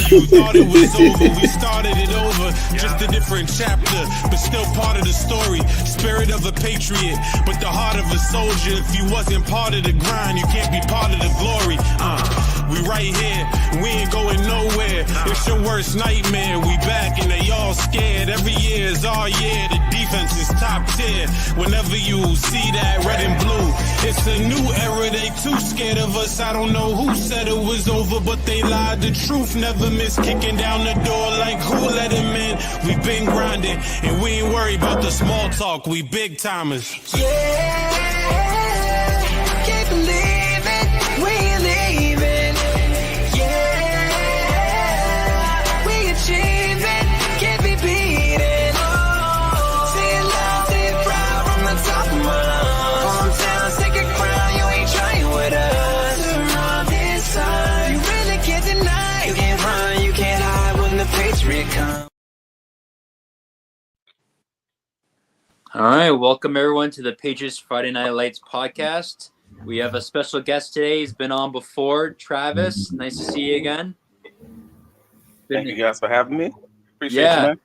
You thought it was over, we started it over. Just a different chapter, but still part of the story. Spirit of a patriot, but the heart of a soldier. If you wasn't part of the grind, you can't be part of the glory. We right here, we ain't going nowhere. It's your worst nightmare. We back and they all scared. Every year is our year. The defense is top tier. Whenever you see that red and blue, it's a new era. They too scared of us. I don't know who said it was over, but they lied. The truth never miss. Kicking down the door like who let him in. We been grinding and we ain't worried about the small talk. We big timers. Yeah, can't believe it. We leaving. Yeah, we achieving. Can't be beaten. See it loud, see it proud from the top of my lungs. Hometown, sacred crown. You ain't trying with us. Around this time, you really can't deny. You can't run, you can't hide when the Patriot comes. All right, welcome everyone to the Patriots Friday Night Lights podcast. We have a special guest today. He's been on before, Travis. Nice to see you again. Thank you guys for having me. Appreciate you,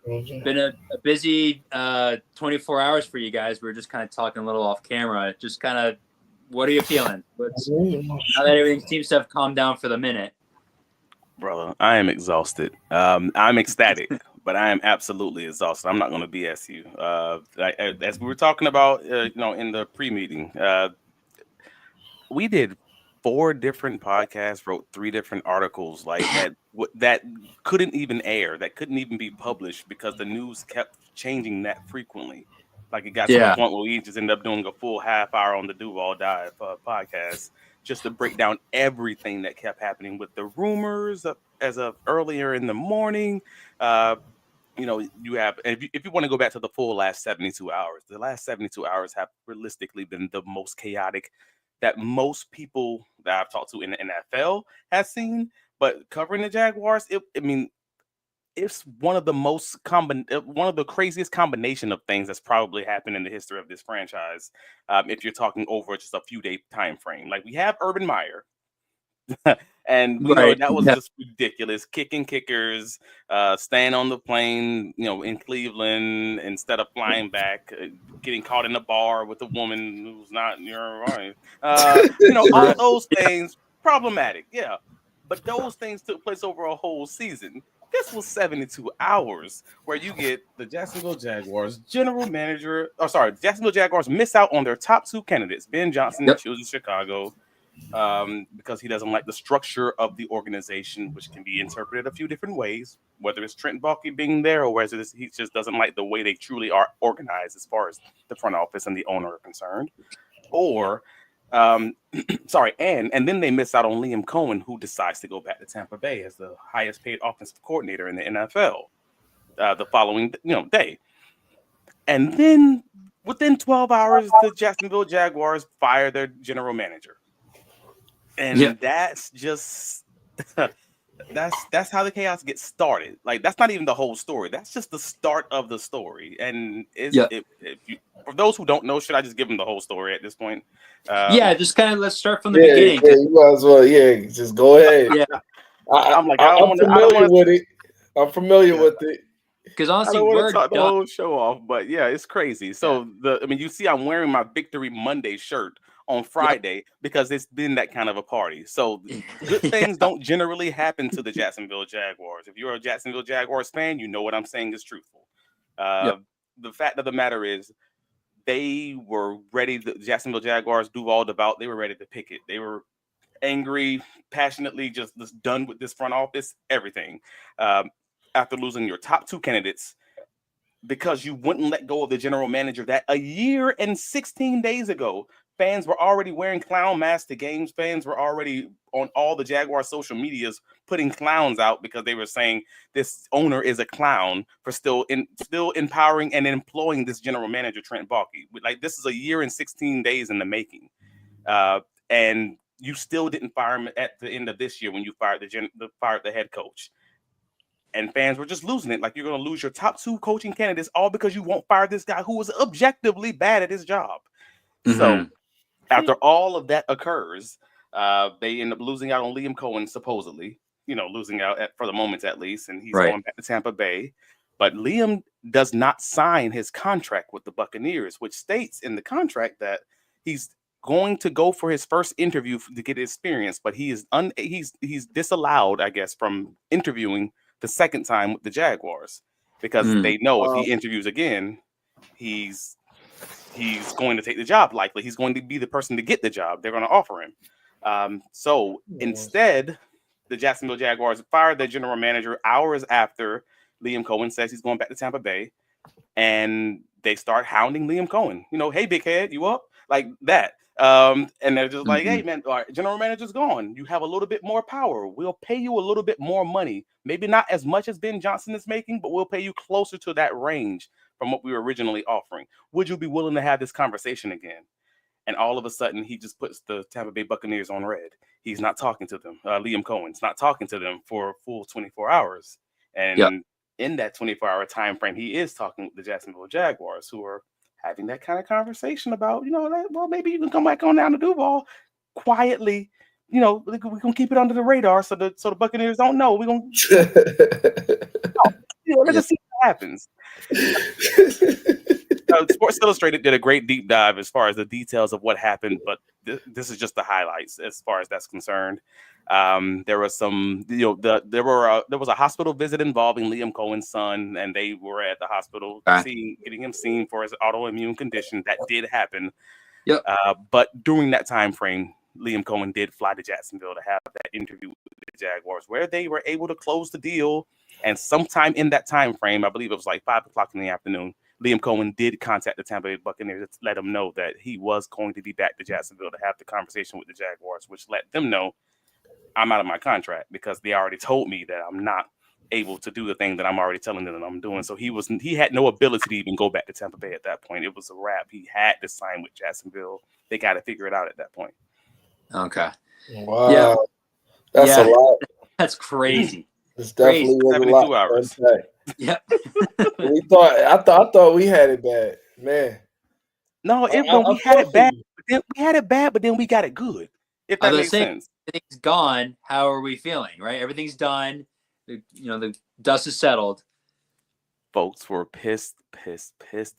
man. Been a busy 24 hours for you guys. We were just kind of talking a little off camera. Just kind of, what are you feeling? Now that everything seems to have calmed down for the minute. Brother, I am exhausted. I'm ecstatic, but I am absolutely exhausted. I'm not going to BS you. As we were talking about, in the pre-meeting, we did 4 different podcasts, wrote 3 different articles like that couldn't even air, that couldn't even be published because the news kept changing that frequently. Like it got to the point where we just ended up doing a full half hour on the Duval Dive podcast just to break down everything that kept happening with the rumors as of earlier in the morning. You have, if you want to go back to the full last 72 hours, the last 72 hours have realistically been the most chaotic that most people that I've talked to in the NFL have seen. But covering the Jaguars, it's one of the one of the craziest combination of things that's probably happened in the history of this franchise. If you're talking over just a few day time frame, like we have Urban Meyer, and we know that was just ridiculous. Kicking kickers, staying on the plane, in Cleveland instead of flying back, getting caught in a bar with a woman who's not your wife. All those things problematic, yeah. But those things took place over a whole season. This was 72 hours where you get the Jacksonville Jaguars Jacksonville Jaguars miss out on their top 2 candidates. Ben Johnson chooses Chicago because he doesn't like the structure of the organization, which can be interpreted a few different ways, whether it's Trent Baalke being there or whether he just doesn't like the way they truly are organized as far as the front office and the owner are concerned. Or and then they miss out on Liam Cohen, who decides to go back to Tampa Bay as the highest paid offensive coordinator in the NFL the following day. And then within 12 hours, the Jacksonville Jaguars fire their general manager. And that's just that's how the chaos gets started. Like, that's not even the whole story. That's just the start of the story. And for those who don't know, should I just give them the whole story at this point? Just kind of let's start from the beginning. Yeah, you might as well. Just go ahead. I'm familiar with it. I'm familiar with it. Because honestly, I don't want to talk the whole show off, but it's crazy. So you see, I'm wearing my Victory Monday shirt on Friday because it's been that kind of a party. So good things don't generally happen to the Jacksonville Jaguars. If you're a Jacksonville Jaguars fan, you know what I'm saying is truthful. The fact of the matter is, they were ready. The Jacksonville Jaguars, Duval Devout, they were ready to pick it. They were angry, passionately, just done with this front office, everything. After losing your top 2 candidates, because you wouldn't let go of the general manager that a year and 16 days ago, fans were already wearing clown masks to games. Fans were already on all the Jaguar social medias putting clowns out because they were saying this owner is a clown for still empowering and employing this general manager, Trent Baalke. Like, this is a year and 16 days in the making. And you still didn't fire him at the end of this year when you fired the head coach. And fans were just losing it. Like, you're going to lose your top 2 coaching candidates all because you won't fire this guy who was objectively bad at his job. Mm-hmm. So after all of that occurs, they end up losing out on Liam Cohen, supposedly. losing out for the moment at least, and he's Right. going back to Tampa Bay. But Liam does not sign his contract with the Buccaneers, which states in the contract that he's going to go for his first interview to get experience, but he's disallowed, I guess, from interviewing the second time with the Jaguars because they know if he interviews again, he's going to take the job. Likely, he's going to be the person to get the job. They're going to offer him. So instead, the Jacksonville Jaguars fired their general manager hours after Liam Cohen says he's going back to Tampa Bay, and they start hounding Liam Cohen. Hey, big head, you up? Like that. And they're just like, hey, man, our general manager's gone. You have a little bit more power. We'll pay you a little bit more money. Maybe not as much as Ben Johnson is making, but we'll pay you closer to that range from what we were originally offering. Would you be willing to have this conversation again? And all of a sudden, he just puts the Tampa Bay Buccaneers on red. He's not talking to them. Liam Cohen's not talking to them for a full 24 hours. And in that 24-hour time frame, he is talking with the Jacksonville Jaguars, who are having that kind of conversation about, well, maybe you can come back on down to Duval quietly. We're gonna keep it under the radar so the Buccaneers don't know. We're gonna let's just see what happens. Sports Illustrated did a great deep dive as far as the details of what happened, but this is just the highlights as far as that's concerned. There was some, there was a hospital visit involving Liam Cohen's son, and they were at the hospital getting him seen for his autoimmune condition. That did happen. Yep. But during that time frame, Liam Cohen did fly to Jacksonville to have that interview with the Jaguars, where they were able to close the deal. And sometime in that time frame, I believe it was like 5:00 in the afternoon, Liam Cohen did contact the Tampa Bay Buccaneers to let them know that he was going to be back to Jacksonville to have the conversation with the Jaguars, which let them know I'm out of my contract because they already told me that I'm not able to do the thing that I'm already telling them that I'm doing. So he had no ability to even go back to Tampa Bay at that point. It was a wrap. He had to sign with Jacksonville. They got to figure it out at that point. Okay. Wow. Yeah. That's a lot. That's crazy. It's definitely 72 hours. Yeah. I thought we had it bad, man. No, we had it bad, but then we got it good. If that makes sense. Everything's gone. How are we feeling? Right? Everything's done. The dust is settled. Folks were pissed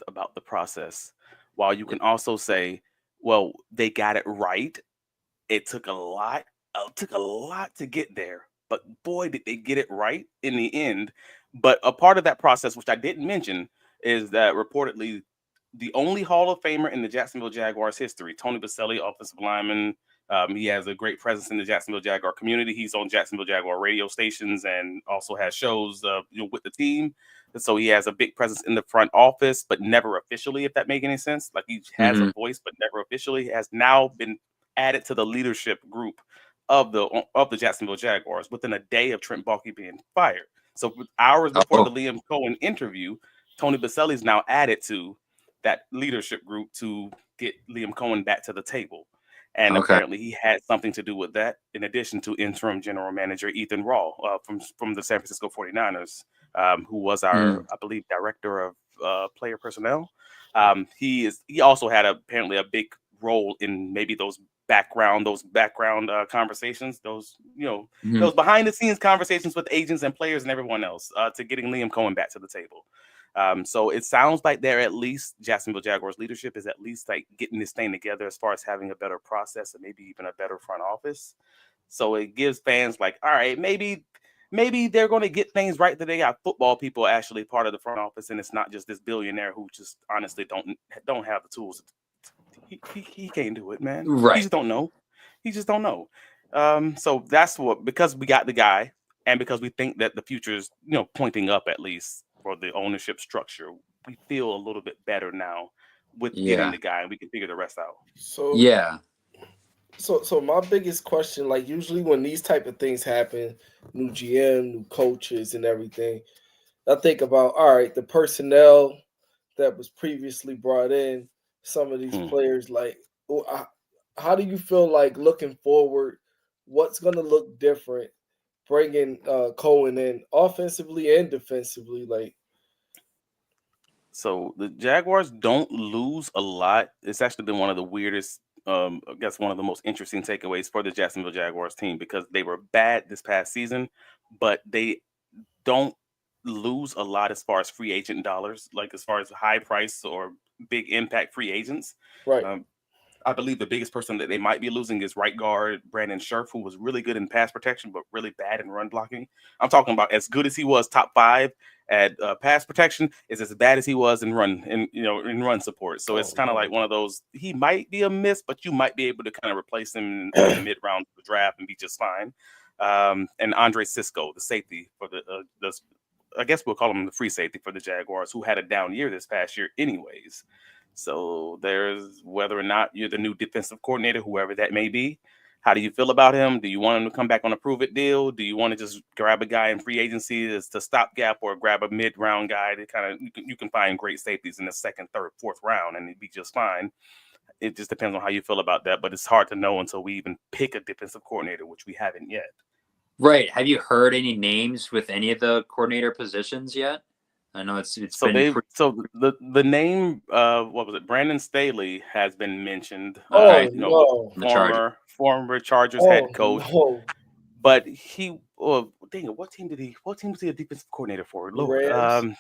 about the process. While you can also say, well, they got it right. It took a lot to get there, but boy, did they get it right in the end. But a part of that process, which I didn't mention, is that reportedly the only Hall of Famer in the Jacksonville Jaguars history, Tony Baselli, offensive lineman. He has a great presence in the Jacksonville Jaguar community. He's on Jacksonville Jaguar radio stations and also has shows with the team. And so he has a big presence in the front office, but never officially, if that makes any sense. Like he has a voice, but never officially. Has now been added to the leadership group of the Jacksonville Jaguars within a day of Trent Baalke being fired. So hours before the Liam Cohen interview, Tony Baselli is now added to that leadership group to get Liam Cohen back to the table. And apparently he had something to do with that, in addition to interim general manager Ethan Raw from the San Francisco 49ers, who was our, I believe, director of player personnel. He also had apparently a big role in maybe those background conversations, those behind the scenes conversations with agents and players and everyone else to getting Liam Cohen back to the table. So it sounds like Jacksonville Jaguars leadership is at least like getting this thing together as far as having a better process and maybe even a better front office. So it gives fans like, all right, maybe they're going to get things right, that they got football people actually part of the front office, and it's not just this billionaire who just honestly don't have the tools. He can't do it, man. Right. He just don't know. So that's because we got the guy, and because we think that the future is pointing up at least for the ownership structure, we feel a little bit better now with getting the guy, and we can figure the rest out. So my biggest question, like usually when these type of things happen, new GM, new coaches and everything, I think about, all right, the personnel that was previously brought in, some of these players, like how do you feel like looking forward, what's going to look different bringing Cohen in offensively and defensively? So the Jaguars don't lose a lot. It's actually been one of the weirdest I guess one of the most interesting takeaways for the Jacksonville Jaguars team, because they were bad this past season, but they don't lose a lot as far as free agent dollars, like as far as high price or big impact free agents. Right. I believe the biggest person that they might be losing is right guard Brandon Scherf, who was really good in pass protection, but really bad in run blocking. I'm talking about as good as he was, top 5 at pass protection, is as bad as he was in run support. So it's kind of like one of those. He might be a miss, but you might be able to kind of replace him in the mid round of the draft and be just fine. And Andre Cisco, the safety for the I guess we'll call him the free safety for the Jaguars, who had a down year this past year, anyways. So there's whether or not you're the new defensive coordinator, whoever that may be. How do you feel about him? Do you want him to come back on a prove-it deal? Do you want to just grab a guy in free agency as to stopgap, or grab a mid-round guy to kind of you can find great safeties in the 2nd, 3rd, 4th round and it'd be just fine. It just depends on how you feel about that, but it's hard to know until we even pick a defensive coordinator, which we haven't yet. Right. Have you heard any names with any of the coordinator positions yet? I know it's So been the name what was it? Brandon Staley has been mentioned. The Former Chargers head coach. No. But he dang it, what team was he a defensive coordinator for? Lord, Rams?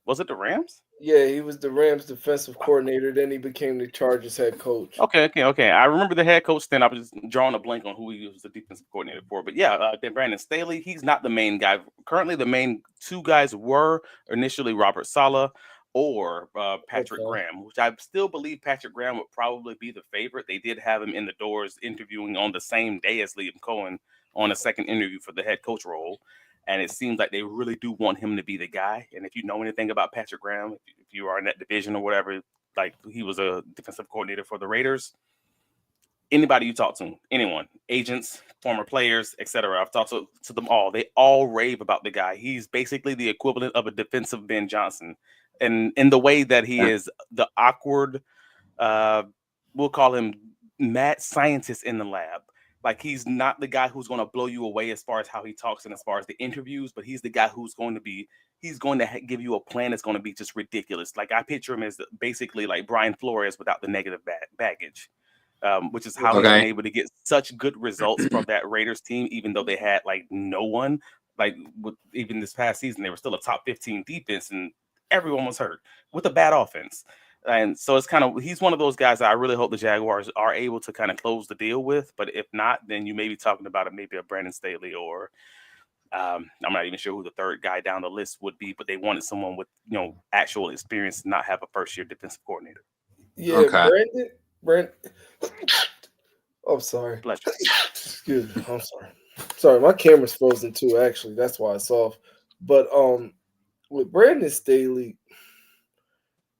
was it the Rams? Yeah, he was the Rams defensive coordinator. Then he became the Chargers head coach. Okay. I remember the head coach. Then I was just drawing a blank on who he was the defensive coordinator for. But yeah, then Brandon Staley, he's not the main guy. Currently, the main 2 guys were initially Robert Saleh or Patrick Graham, which I still believe Patrick Graham would probably be the favorite. They did have him in the doors interviewing on the same day as Liam Cohen on a second interview for the head coach role. And it seems like they really do want him to be the guy. And if you know anything about Patrick Graham, if you are in that division or whatever, like he was a defensive coordinator for the Raiders. Anybody you talk to, anyone, agents, former players, etc. I've talked to them all. They all rave about the guy. He's basically the equivalent of a defensive Ben Johnson. And in the way that he is the awkward, we'll call him mad scientist in the lab. Like, he's not the guy who's going to blow you away as far as how he talks and as far as the interviews, but he's the guy who's going to give you a plan that's going to be just ridiculous. Like, I picture him as basically like Brian Flores without the negative baggage, which is how he's been able to get such good results from that Raiders team, even though they had like no one. Like, even this past season, they were still a top 15 defense and everyone was hurt with a bad offense. And so it's he's one of those guys that I really hope the Jaguars are able to kind of close the deal with. But if not, then you may be talking about maybe a Brandon Staley or I'm not even sure who the 3rd guy down the list would be, but they wanted someone with, actual experience, not have a first-year defensive coordinator. Yeah, okay. Brandon. I'm sorry. Bless you. Excuse me. I'm sorry. Sorry, my camera's frozen too, actually. That's why it's off. But with Brandon Staley,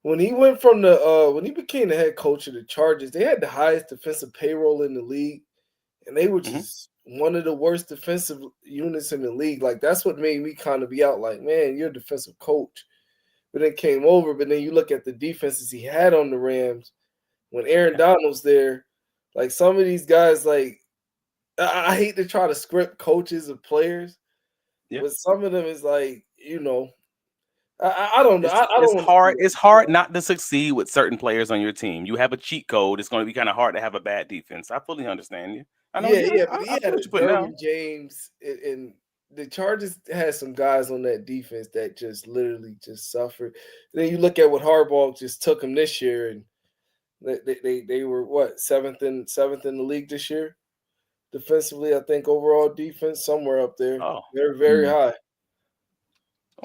when he went from when he became the head coach of the Chargers, they had the highest defensive payroll in the league, and they were just one of the worst defensive units in the league. Like, that's what made me kind of be out like, man, you're a defensive coach. But then came over, but then you look at the defenses he had on the Rams when Aaron Donald's there. Like, some of these guys, like, I hate to try to script coaches of players, but some of them is like, I don't know. It's hard not to succeed with certain players on your team. You have a cheat code. It's going to be kind of hard to have a bad defense. I fully understand you. I know. But he had Derwin James, and the Chargers had some guys on that defense that just literally just suffered. And then you look at what Harbaugh just took them this year, and they were what, seventh in the league this year defensively. I think overall defense somewhere up there. They're very high.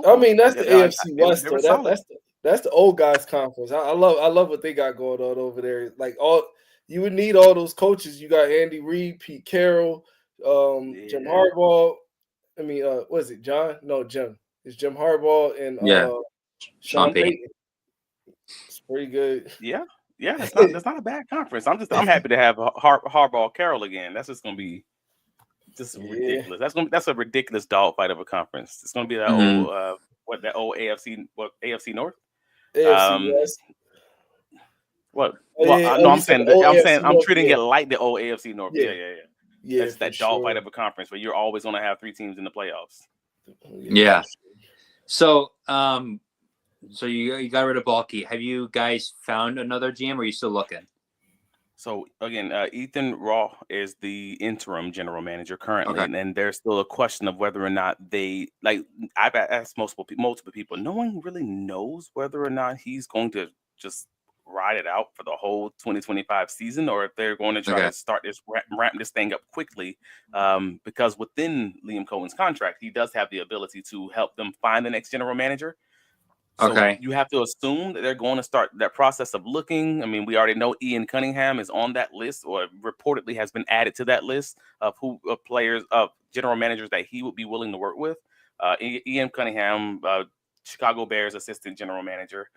I mean, that's the AFC West, though. That's the old guys conference. I love what they got going on over there. Like, you would need all those coaches. You got Andy Reid, Pete Carroll, Jim Harbaugh. I mean, what is it, John? No, Jim. It's Jim Harbaugh and Sean Payton. It's pretty good. Yeah. That's not a bad conference. I'm happy to have Harbaugh Carroll again. That's just gonna be ridiculous. That's a ridiculous dogfight of a conference. It's gonna be that old AFC North. AFC West. What? No, I'm treating it like the old AFC North. Yeah. That's that dogfight of a conference where you're always gonna have 3 teams in the playoffs. Yeah. So, so you got rid of Balky. Have you guys found another GM, or are you still looking? So again, Ethan Raw is the interim general manager currently, Okay. and there's still a question of whether or not they like. I've asked multiple people. No one really knows whether or not he's going to just ride it out for the whole 2025 season, or if they're going to try Okay. to start this ramp this thing up quickly. Because within Liam Cohen's contract, he does have the ability to help them find the next general manager. So Okay. you have to assume that they're going to start that process of looking. I mean, we already know Ian Cunningham is on that list, or reportedly has been added to that list of players of general managers that he would be willing to work with. Ian Cunningham, Chicago Bears assistant general manager.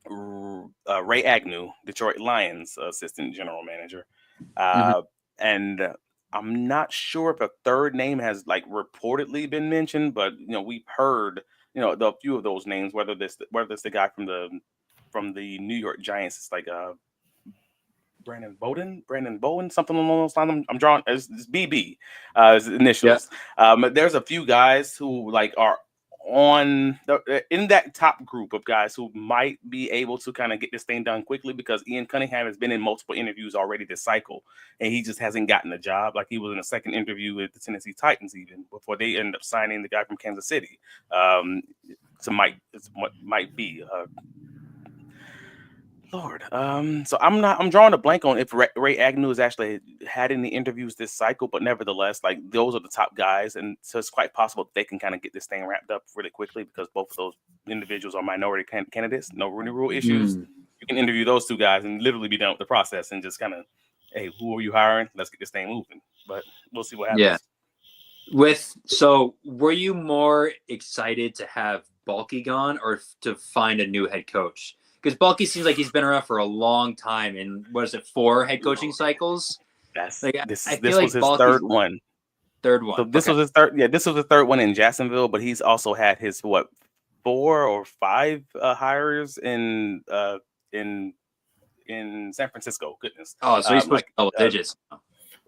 Ray Agnew, Detroit Lions assistant general manager. Mhm. And I'm not sure if a third name has like reportedly been mentioned, but we've heard a few of those names. Whether it's the guy from the New York Giants, it's like Brandon Bowen, something along those lines. I'm drawing it's BB, his initials. There's a few guys who like are in that top group of guys who might be able to kind of get this thing done quickly, because Ian Cunningham has been in multiple interviews already this cycle, and he just hasn't gotten the job. Like, he was in a second interview with the Tennessee Titans even before they ended up signing the guy from Kansas City. It's what might be. Lord. So I'm drawing a blank on if Ray Agnew has actually had any interviews this cycle, but nevertheless, like, those are the top guys, and so it's quite possible that they can kind of get this thing wrapped up really quickly, because both of those individuals are minority candidates. No Rooney Rule issues. Mm. You can interview those two guys and literally be done with the process, and just kind of, hey, who are you hiring? Let's get this thing moving. But we'll see what happens. Yeah. So were you more excited to have Bulky gone, or to find a new head coach? Because Bulky seems like he's been around for a long time, and what is it, 4 head coaching cycles? This I was feel like his Bulky's third one. Third one. So this was his third. Yeah, this was the third one in Jacksonville, but he's also had his 4 or 5 hires in San Francisco. Goodness. Oh, so he's pushing double digits.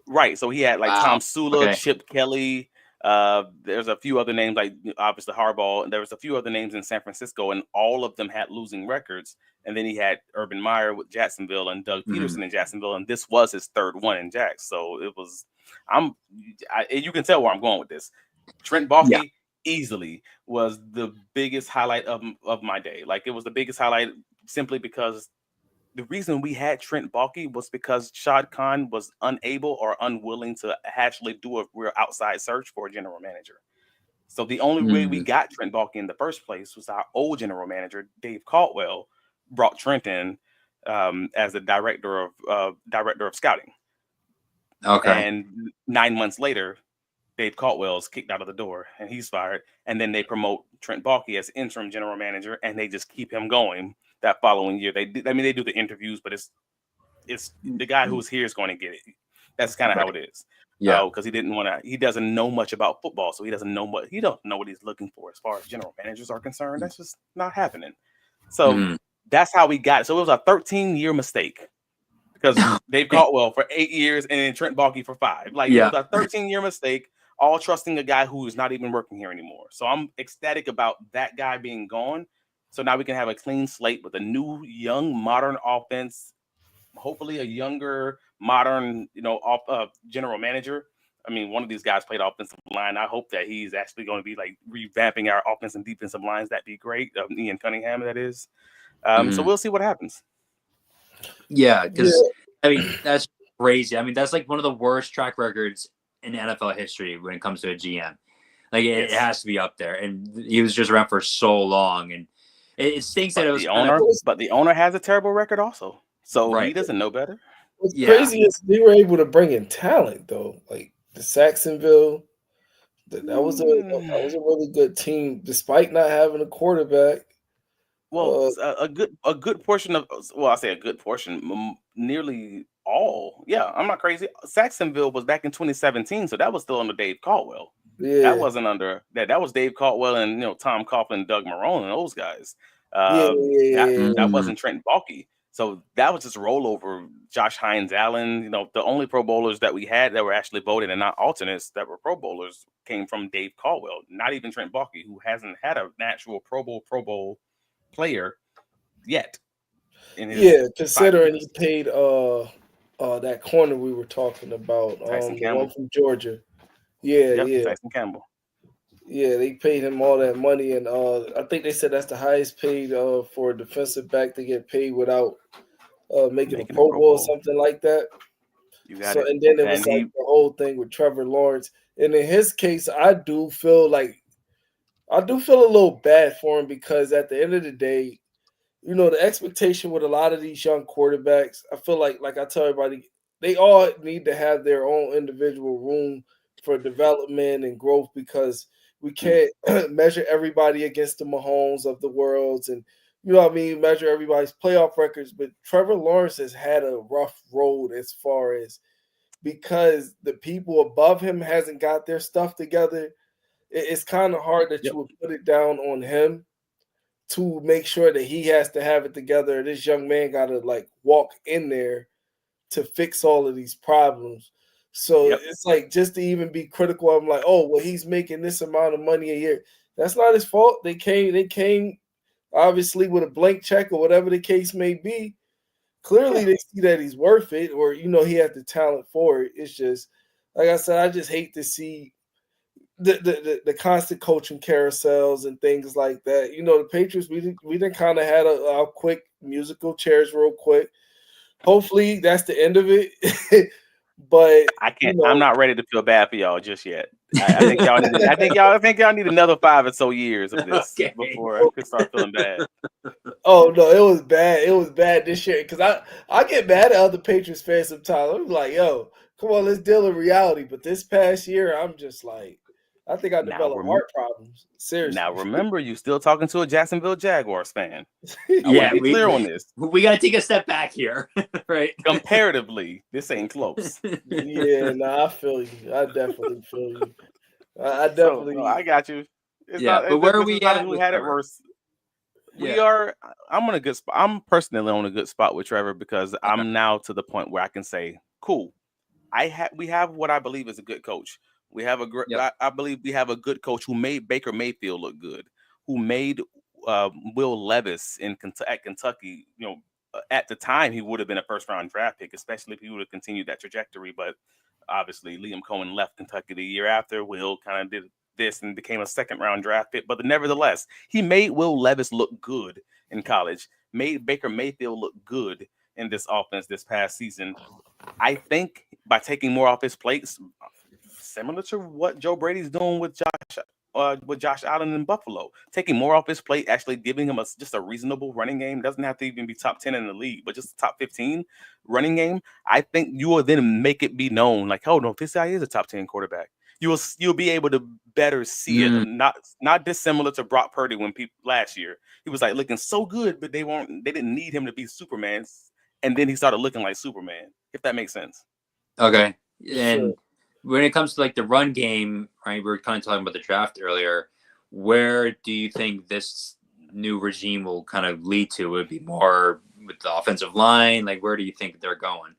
Right. So he had like Wow. Tom Sula, Okay. Chip Kelly. There's a few other names, like obviously Harbaugh. There was a few other names in San Francisco, and all of them had losing records. And then he had Urban Meyer with Jacksonville and Doug Peterson in Jacksonville, and this was his third one in Jacks. So it was. You can tell where I'm going with this. Trent Baalke easily was the biggest highlight of my day. Like, it was the biggest highlight simply because the reason we had Trent Baalke was because Shad Khan was unable or unwilling to actually do a real outside search for a general manager. So the only way we got Trent Baalke in the first place was our old general manager, Dave Caldwell, brought Trent in as the director of scouting. Okay. And 9 months later, Dave Caldwell's kicked out of the door and he's fired. And then they promote Trent Baalke as interim general manager, and they just keep him going that following year. They do the interviews, but it's the guy who's here is going to get it. That's kind of how it is. Yeah. Because he doesn't know much about football, so he don't know what he's looking for as far as general managers are concerned. That's just not happening. So that's how we got it. So it was a 13-year mistake, because Dave Caldwell for 8 years and then Trent Baalke for 5. Like, it was a 13-year mistake, all trusting a guy who is not even working here anymore. So I'm ecstatic about that guy being gone. So now we can have a clean slate with a new, young, modern offense. Hopefully a younger, modern, general manager. I mean, one of these guys played offensive line. I hope that he's actually going to be like revamping our offense and defensive lines. That'd be great. Ian Cunningham, that is. So we'll see what happens. Yeah, because I mean, that's crazy. I mean, that's like one of the worst track records in NFL history when it comes to a GM. Like, it has to be up there. And he was just around for so long, and it stinks that it was but the owner has a terrible record also, so he doesn't know better. What's crazy is they were able to bring in talent though, like the Saxonville. That was a really good team, despite not having a quarterback. Well, a good portion of, I say a good portion, nearly all. Yeah, I'm not crazy. Saxonville was back in 2017, so that was still under Dave Caldwell. Yeah, that wasn't under that. That was Dave Caldwell and Tom Coughlin, Doug Marrone, and those guys. That wasn't Trent Baalke. So that was just rollover. Josh Hines Allen. The only Pro Bowlers that we had that were actually voted and not alternates that were Pro Bowlers came from Dave Caldwell. Not even Trent Baalke, who hasn't had an actual Pro Bowl player yet. in his Yeah, 5 considering he years. paid that corner we were talking about, Tyson the one Campbell. from Georgia. Yeah, Yep, yeah. Tyson Campbell. Yeah, they paid him all that money, and I think they said that's the highest paid for a defensive back to get paid without making a Making a Pro Pro Bowl or Bowl. something like that. You got So, it. and then it And was like he the whole thing with Trevor Lawrence, and in his case, I do feel a little bad for him because at the end of the day, the expectation with a lot of these young quarterbacks, I feel like I tell everybody, they all need to have their own individual room for development and growth because we can't measure everybody against the Mahomes of the worlds and what I mean, measure everybody's playoff records. But Trevor Lawrence has had a rough road as far as because the people above him hasn't got their stuff together. It's kind of hard that yep. you would put it down on him to make sure that he has to have it together. This young man got to like walk in there to fix all of these problems. So Yep. it's like just to even be critical, I'm like, oh well, he's making this amount of money a year. That's not his fault. They came obviously with a blank check or whatever the case may be. Clearly, they see that he's worth it, or he has the talent for it. It's just like I said, I just hate to see the constant coaching carousels and things like that. The Patriots, we done kind of had a quick musical chairs real quick. Hopefully that's the end of it. But I can't. I'm not ready to feel bad for y'all just yet. I think y'all need. I think y'all need another 5 or so years of this before I could start feeling bad. Oh no, it was bad. It was bad this year because I get mad at other Patriots fans sometimes. I'm like, yo, come on, let's deal in reality. But this past year, I'm just like, I think I developed heart problems. Seriously. Now remember, you still talking to a Jacksonville Jaguars fan. I want Yeah, to be clear on this. we got to take a step back here, right? Comparatively, this ain't close. Yeah, no, I feel you. I definitely feel you. I So definitely. no, I got you. It's Yeah, not. but where are This we is not at who with had it Trevor? worse. We Yeah. are. I'm on a good spot. I'm personally on a good spot with Trevor because I'm now to the point where I can say, cool. We have what I believe is a good coach. We have a great. Yep. I believe we have a good coach who made Baker Mayfield look good, who made Will Levis at Kentucky. At the time he would have been a first round draft pick, especially if he would have continued that trajectory. But obviously, Liam Cohen left Kentucky the year after. Will kind of did this and became a second round draft pick. But nevertheless, he made Will Levis look good in college. Made Baker Mayfield look good in this offense this past season. I think by taking more off his plates, similar to what Joe Brady's doing with Josh Allen in Buffalo, taking more off his plate, actually giving him just a reasonable running game. Doesn't have to even be top 10 in the league, but just top 15 running game. I think you will then make it be known, like, oh no, this guy is a top 10 quarterback. You'll be able to better see it. Not dissimilar to Brock Purdy when people last year he was like looking so good, but they didn't need him to be Superman, and then he started looking like Superman. If that makes sense. Okay. And Sure. when it comes to like the run game, right? We were kind of talking about the draft earlier. Where do you think this new regime will kind of lead to? Would it be more with the offensive line? Like, where do you think they're going?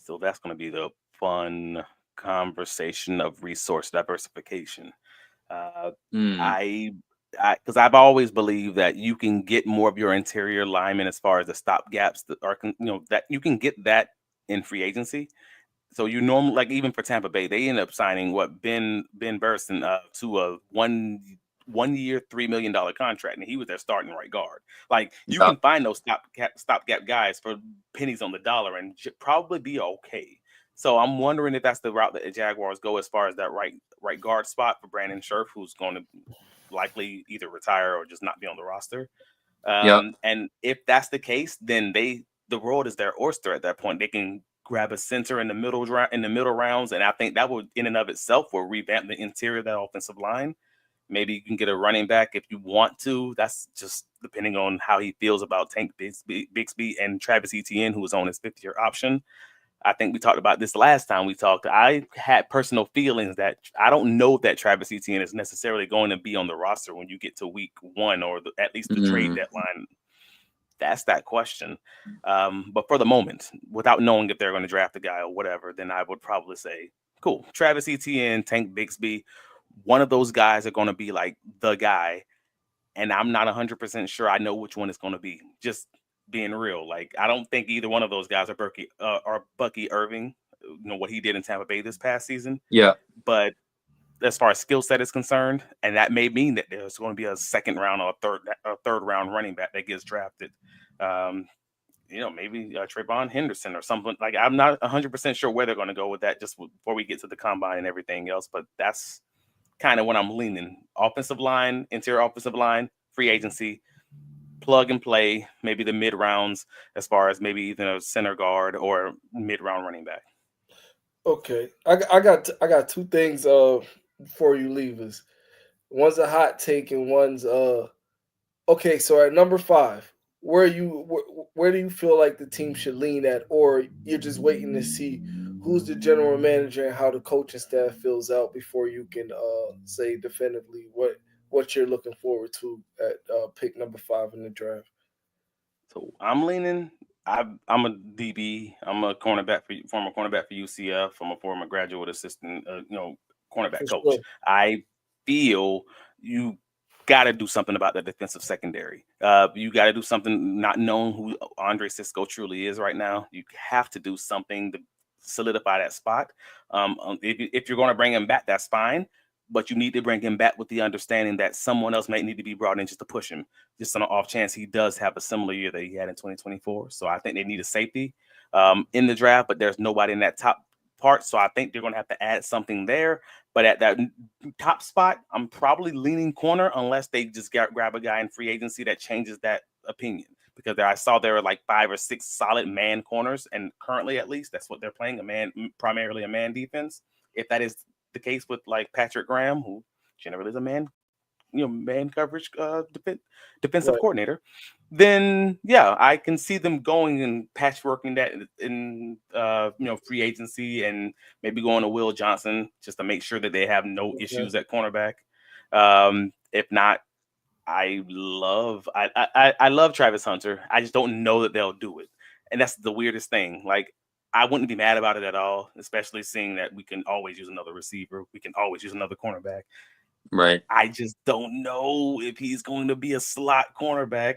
So that's going to be the fun conversation of resource diversification. Because I've always believed that you can get more of your interior linemen as far as the stop gaps that are, that you can get that in free agency. So you normally, like even for Tampa Bay, they end up signing Ben Burson to a one year $3 million contract, and he was their starting right guard. Like you can find those stopgap guys for pennies on the dollar and probably be okay. So I'm wondering if that's the route that the Jaguars go as far as that right guard spot for Brandon Scherf, who's going to likely either retire or just not be on the roster. And if that's the case, then the world is their oyster at that point. They can grab a center in the middle rounds, and I think that would in and of itself will revamp the interior of that offensive line. Maybe you can get a running back if you want to. That's just depending on how he feels about Tank Bigsby and Travis Etienne, who was on his 5th-year option. I think we talked about this last time we talked. I had personal feelings that I don't know that Travis Etienne is necessarily going to be on the roster when you get to week 1 or at least the trade deadline. That's that question. But for the moment, without knowing if they're going to draft a guy or whatever, then I would probably say, cool, Travis Etienne, Tank Bigsby, one of those guys are going to be like the guy. And I'm not 100% sure I know which one it's going to be. Just being real. Like, I don't think either one of those guys are Bucky Irving, what he did in Tampa Bay this past season. Yeah. But as far as skill set is concerned, and that may mean that there's going to be a second round or a third round running back that gets drafted. Maybe Trayvon Henderson or something. Like, I'm not 100% sure where they're going to go with that just before we get to the combine and everything else. But that's kind of what I'm leaning. Offensive line, interior offensive line, free agency, plug and play, maybe the mid rounds as far as maybe even a center guard or mid round running back. Okay, I got two things before you leave us. One's a hot take and one's okay. So at number 5, where do you feel like the team should lean at, or you're just waiting to see who's the general manager and how the coaching staff fills out before you can say definitively what you're looking forward to at pick number 5 in the draft? So I'm leaning. I'm a DB. I'm a former cornerback for UCF. I'm a former graduate assistant, cornerback For coach. sure. I feel you got to do something about the defensive secondary. You got to do something. Not knowing who Andre Cisco truly is right now, you have to do something to solidify that spot. If you're going to bring him back, that's fine. But you need to bring him back with the understanding that someone else might need to be brought in just to push him, just on an off chance he does have a similar year that he had in 2024. So I think they need a safety in the draft, but there's nobody in that top part. So I think they're going to have to add something there. But at that top spot, I'm probably leaning corner unless they just grab a guy in free agency that changes that opinion. Because I saw there were like 5 or 6 solid man corners, and currently at least that's what they're playing, primarily a man defense. If that is the case with like Patrick Graham, who generally is a man coverage defensive Right. coordinator, then yeah, I can see them going and patchworking that in free agency and maybe going to Will Johnson just to make sure that they have no issues at cornerback. If not, I love Travis Hunter. I just don't know that they'll do it, and that's the weirdest thing. Like, I wouldn't be mad about it at all, especially seeing that we can always use another receiver. We can always use another cornerback. Right. I just don't know if he's going to be a slot cornerback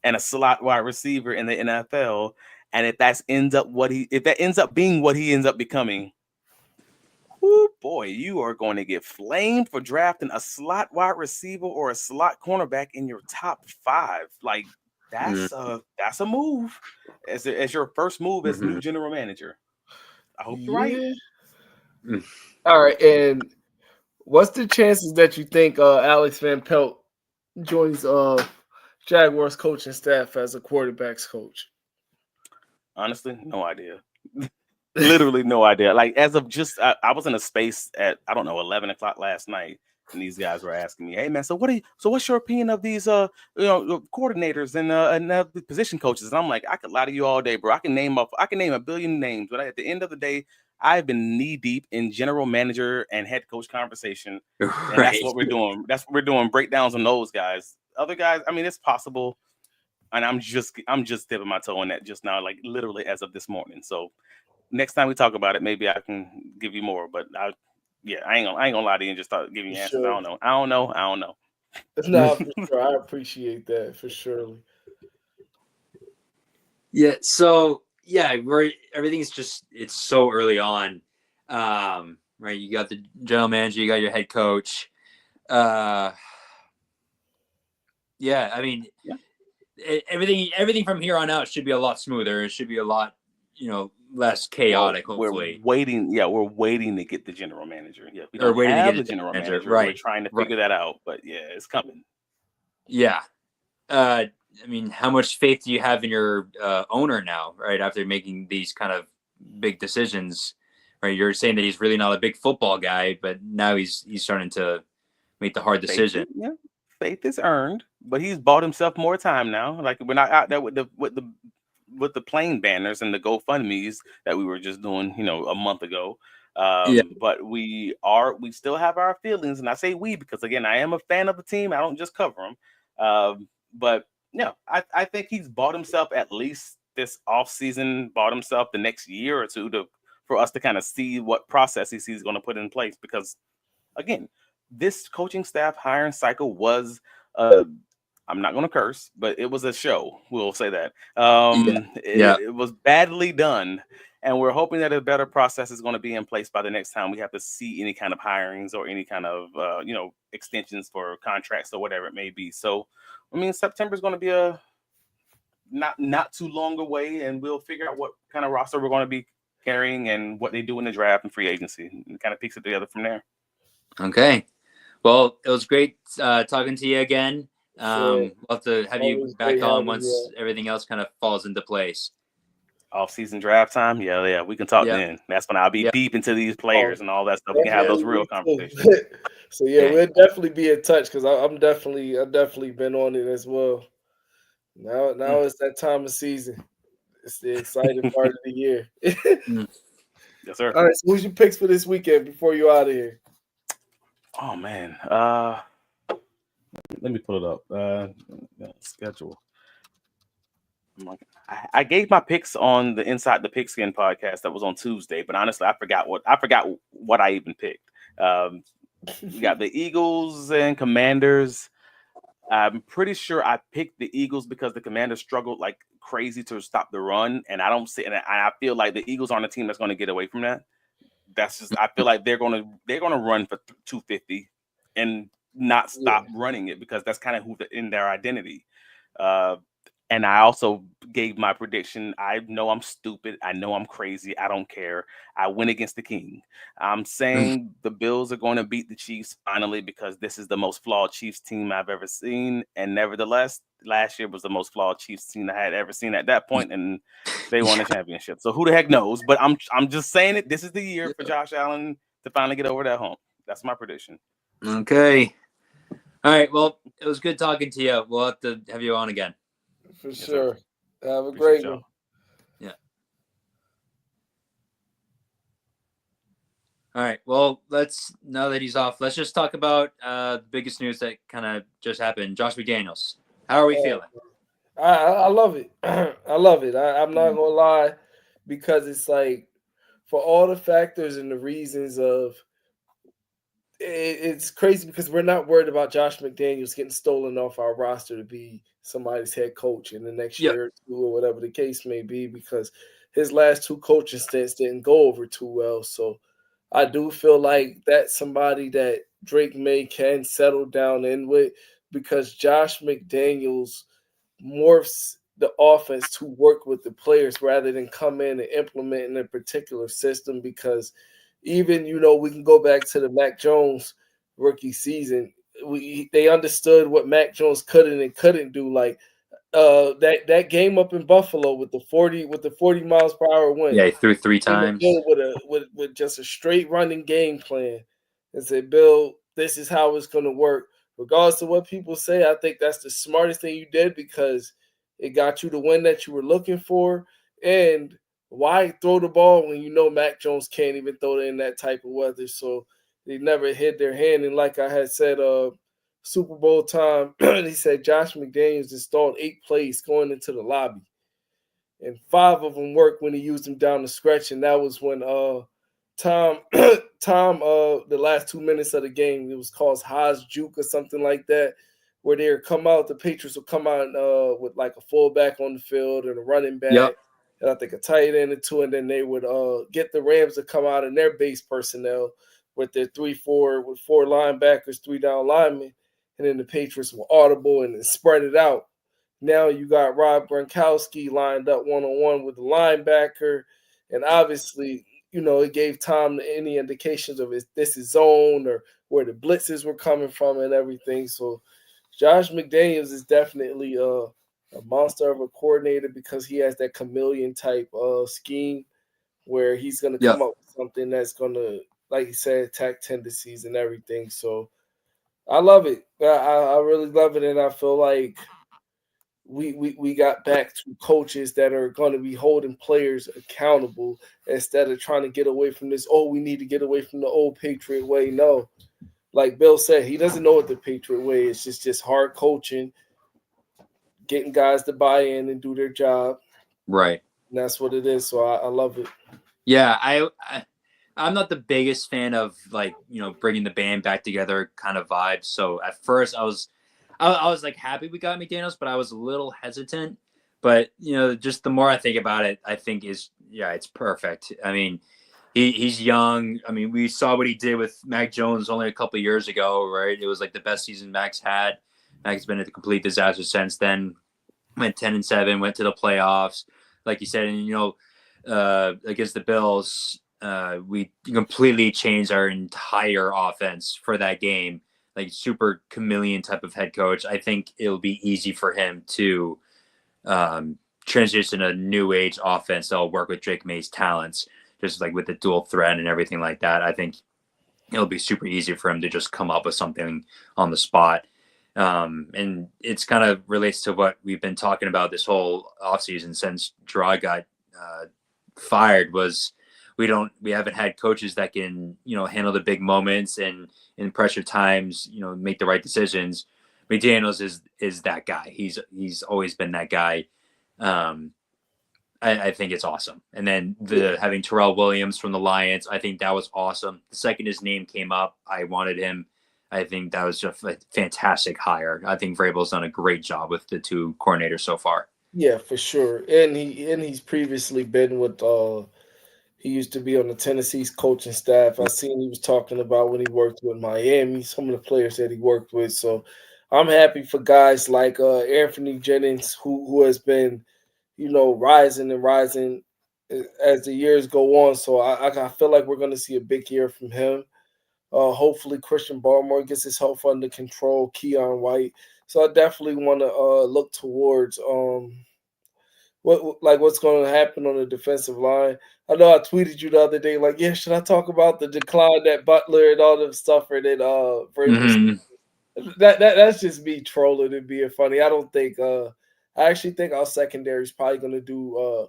and a slot wide receiver in the NFL. And if that ends up being what he ends up becoming, oh boy, you are going to get flamed for drafting a slot wide receiver or a slot cornerback in your top 5. Like, that's a move as your first move as new general manager. I hope you're right. All right, and what's the chances that you think Alex Van Pelt joins Jaguars coaching staff as a quarterbacks coach? Honestly, no idea. Literally no idea. Like, as of just, I was in a space at 11 o'clock last night, and these guys were asking me, "Hey man, so what's your opinion of these coordinators and the position coaches?" And I'm like, I could lie to you all day, bro. I can name a billion names, but at the end of the day, I've been knee deep in general manager and head coach conversation, and that's what we're doing. That's what we're doing, breakdowns on those guys. Other guys, I mean, it's possible, and I'm just dipping my toe in that just now, like literally as of this morning. So next time we talk about it, maybe I can give you more. But I ain't gonna lie to you and just start giving you answers. Sure. I don't know. No, for sure. I appreciate that for surely. Yeah. So yeah, everything's just, it's so early on. Right. You got the general manager, you got your head coach. Yeah. I mean, everything from here on out should be a lot smoother. It should be a lot, less chaotic. Hopefully, we're waiting to get the general manager. Yeah, we Or don't waiting to have get the a general manager, manager. right, We're trying to figure that out, but yeah, it's coming. Yeah. I mean, how much faith do you have in your owner now, right? After making these kind of big decisions, right? You're saying that he's really not a big football guy, but now he's starting to make the hard decision. Faith is earned, but he's bought himself more time now. Like, we're not out there with the plane banners and the GoFundMe's that we were just doing, a month ago. But we still have our feelings, and I say we because, again, I am a fan of the team. I don't just cover them. But yeah, I think he's bought himself at least this offseason, bought himself the next year or two for us to kind of see what processes he's going to put in place. Because, again, this coaching staff hiring cycle was I'm not going to curse, but it was a show. We'll say that. Yeah. It was badly done. And we're hoping that a better process is going to be in place by the next time we have to see any kind of hirings or any kind of, extensions for contracts or whatever it may be. So, I mean, September is going to be a not too long away, and we'll figure out what kind of roster we're going to be carrying and what they do in the draft and free agency, and kind of piece it together from there. Okay. Well, it was great talking to you again. Sure. We'll have to have you Always back great on having once you. everything else kind of falls into place. Off-season draft time, yeah, we can talk Yeah. then. That's when I'll be Yeah. deep into these players and all that stuff. We can have those real conversations. So yeah, Okay. we'll definitely be in touch because I've definitely been on it as well. Now it's that time of season. It's the exciting part of the year. Yes, sir. All right, so who's your picks for this weekend before you out of here? Oh man, let me pull it up. Schedule. I gave my picks on the Inside the Pigskin podcast that was on Tuesday, but honestly, I forgot what I even picked. We got the Eagles and Commanders. I'm pretty sure I picked the Eagles because the Commanders struggled like crazy to stop the run, and I feel like the Eagles aren't a team that's going to get away from that. That's just I feel like they're going to run for 250 and not stop running it because that's kind of in their identity. And I also gave my prediction. I know I'm stupid. I know I'm crazy. I don't care. I went against the king. I'm saying the Bills are going to beat the Chiefs finally because this is the most flawed Chiefs team I've ever seen. And nevertheless, last year was the most flawed Chiefs team I had ever seen at that point, and they won a championship. So who the heck knows? But I'm just saying it. This is the year for Josh Allen to finally get over that hump. That's my prediction. Okay. All right. Well, it was good talking to you. We'll have to have you on again. For Yes, sure. sir. Have a Appreciate great y'all. one. Yeah. All right. Well, now that he's off, let's just talk about the biggest news that kind of just happened. Josh McDaniels. How are we feeling? I love it. I love it. I'm not gonna lie, because it's like for all the factors and the reasons of it's crazy because we're not worried about Josh McDaniels getting stolen off our roster to be somebody's head coach in the next year or two or whatever the case may be, because his last two coaching stints didn't go over too well. So I do feel like that's somebody that Drake May can settle down in with, because Josh McDaniels morphs the offense to work with the players rather than come in and implement in a particular system. Because even, we can go back to the Mac Jones rookie season. They understood what Mac Jones could and couldn't do. Like that game up in Buffalo with the 40 miles per hour wind. Yeah, he threw 3 times. With just a straight running game plan, and said, Bill, this is how it's going to work. Regardless of what people say, I think that's the smartest thing you did, because it got you the win that you were looking for. And why throw the ball when Mac Jones can't even throw it in that type of weather? So they never hid their hand. And like I had said, Super Bowl time, he said Josh McDaniels installed 8 plays going into the lobby, and 5 of them worked when he used them down the stretch. And that was when Tom, the last 2 minutes of the game, it was called Haas Juke or something like that, where they would come out, the Patriots would come out with like a fullback on the field and a running back, and I think a tight end or 2, and then they would get the Rams to come out in their base personnel with their 3-4 with 4 linebackers, 3 down linemen, and then the Patriots were audible and then spread it out. Now you got Rob Gronkowski lined up one-on-one with the linebacker, and obviously, it gave Tom any indications of this is zone or where the blitzes were coming from and everything. So Josh McDaniels is definitely a monster of a coordinator, because he has that chameleon type scheme where he's going to come up with something that's going to, like you said, attack tendencies and everything. So I love it. I really love it, and I feel like we got back to coaches that are going to be holding players accountable instead of trying to get away from this. Oh, we need to get away from the old Patriot way. No, like Bill said, he doesn't know what the Patriot way is. It's just hard coaching, getting guys to buy in and do their job. Right. And that's what it is. So I love it. Yeah, I'm not the biggest fan of bringing the band back together kind of vibes. So at first I I was like happy we got McDaniels, but I was a little hesitant. But just the more I think about it, I think it's perfect. I mean, he's young. I mean, we saw what he did with Mac Jones only a couple of years ago, right? It was like the best season Mac's had. Mac's been a complete disaster since then. Went 10-7, went to the playoffs, like you said, and against the Bills, we completely changed our entire offense for that game. Like super chameleon type of head coach. I think it'll be easy for him to transition a new age offense that'll work with Drake May's talents, just like with the dual threat and everything like that. I think it'll be super easy for him to just come up with something on the spot. And it's kind of relates to what we've been talking about this whole offseason since Gerard got fired was we haven't had coaches that can, handle the big moments and in pressure times, make the right decisions. McDaniels is that guy. He's always been that guy. I think it's awesome. And then having Terrell Williams from the Lions, I think that was awesome. The second his name came up, I wanted him. I think that was just a fantastic hire. I think Vrabel's done a great job with the two coordinators so far. Yeah, for sure. And he's previously been with he used to be on the Tennessee's coaching staff. I seen he was talking about when he worked with Miami, some of the players that he worked with. So I'm happy for guys like Anthony Jennings, who has been, rising and rising as the years go on. So I feel like we're going to see a big year from him. Hopefully Christian Barmore gets his health under control, Keon White. So I definitely want to look towards what's going to happen on the defensive line. I know I tweeted you the other day, like, yeah, should I talk about the decline that Butler and all the stuff that Vrabel? That's just me trolling and being funny. I don't think I actually think our secondary is probably going to do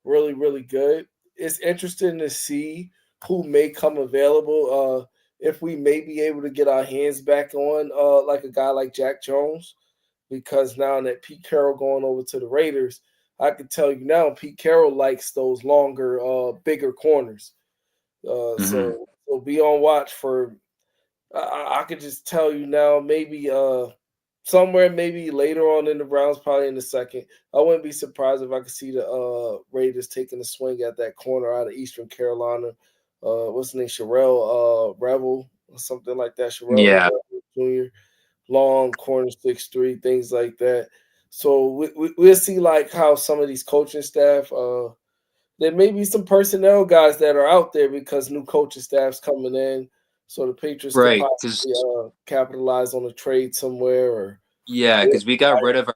really, really good. It's interesting to see who may come available. If we may be able to get our hands back on like a guy like Jack Jones, because now that Pete Carroll going over to the Raiders, I can tell you now Pete Carroll likes those longer, bigger corners. So be on watch for. I could just tell you now, maybe somewhere maybe later on in the rounds, probably in the second. I wouldn't be surprised if I could see the Raiders taking a swing at that corner out of Eastern Carolina. What's his name? Sherelle Revel or something like that. Sherelle Jr. Long corner 6'3", things like that. So we'll see like how some of these coaching staff. There may be some personnel guys that are out there because new coaching staff's coming in. So the Patriots could possibly capitalize on a trade somewhere. Because we got rid of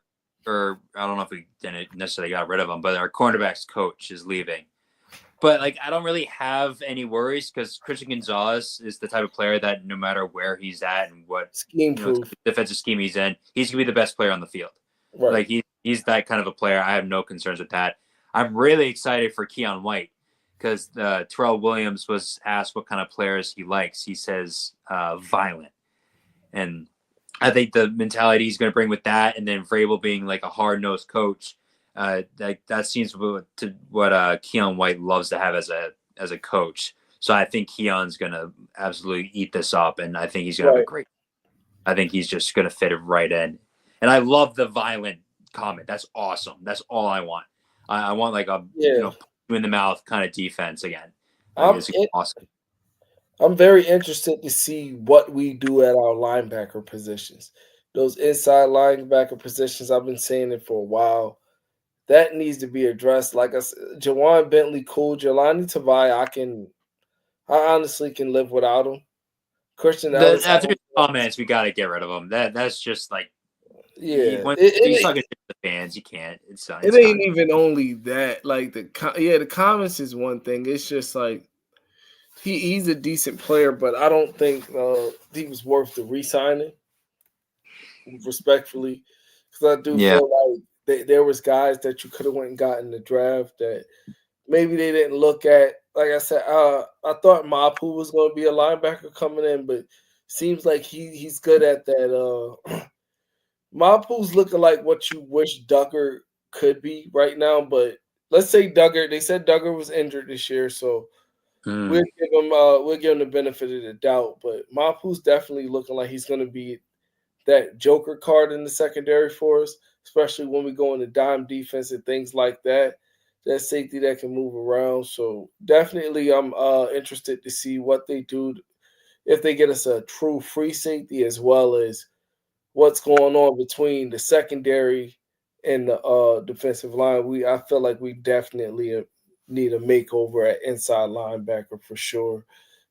or I don't know if we didn't necessarily got rid of him, but our cornerbacks coach is leaving. But I don't really have any worries because Christian Gonzalez is the type of player that no matter where he's at and what defensive scheme he's in, he's gonna be the best player on the field. Right. He's that kind of a player. I have no concerns with that. I'm really excited for Keon White because Terrell Williams was asked what kind of players he likes. He says violent, and I think the mentality he's going to bring with that, and then Vrabel being like a hard-nosed coach. That seems to what Keon White loves to have as a coach. So I think Keon's going to absolutely eat this up, and I think he's going to have a great. I think he's just going to fit it right in. And I love the violent comment. That's awesome. That's all I want. I want like a in the mouth kind of defense again. Awesome. I'm very interested to see what we do at our linebacker positions. Those inside linebacker positions, I've been saying it for a while. That needs to be addressed. Like I said, Jawan Bentley, cool. Jelani Tavai, I honestly can live without him. Christian Ellis. After his comments, we got to get rid of him. That's just like, he's talking to the fans. You can't. It ain't even only that. Like the comments is one thing. It's just like he's a decent player, but I don't think he was worth the re-signing. Respectfully, because I do feel like there was guys that you could have went and got in the draft that maybe they didn't look at. Like I said, I thought Mapu was going to be a linebacker coming in, but seems like he's good at that. Mapu's looking like what you wish Duggar could be right now, but let's say Duggar. They said Duggar was injured this year, so we'll give him the benefit of the doubt. But Mapu's definitely looking like he's going to be that joker card in the secondary for us, especially when we go into dime defense and things like that. That safety that can move around. So definitely I'm interested to see what they do if they get us a true free safety, as well as what's going on between the secondary and the defensive line. I feel like we definitely need a makeover at inside linebacker for sure.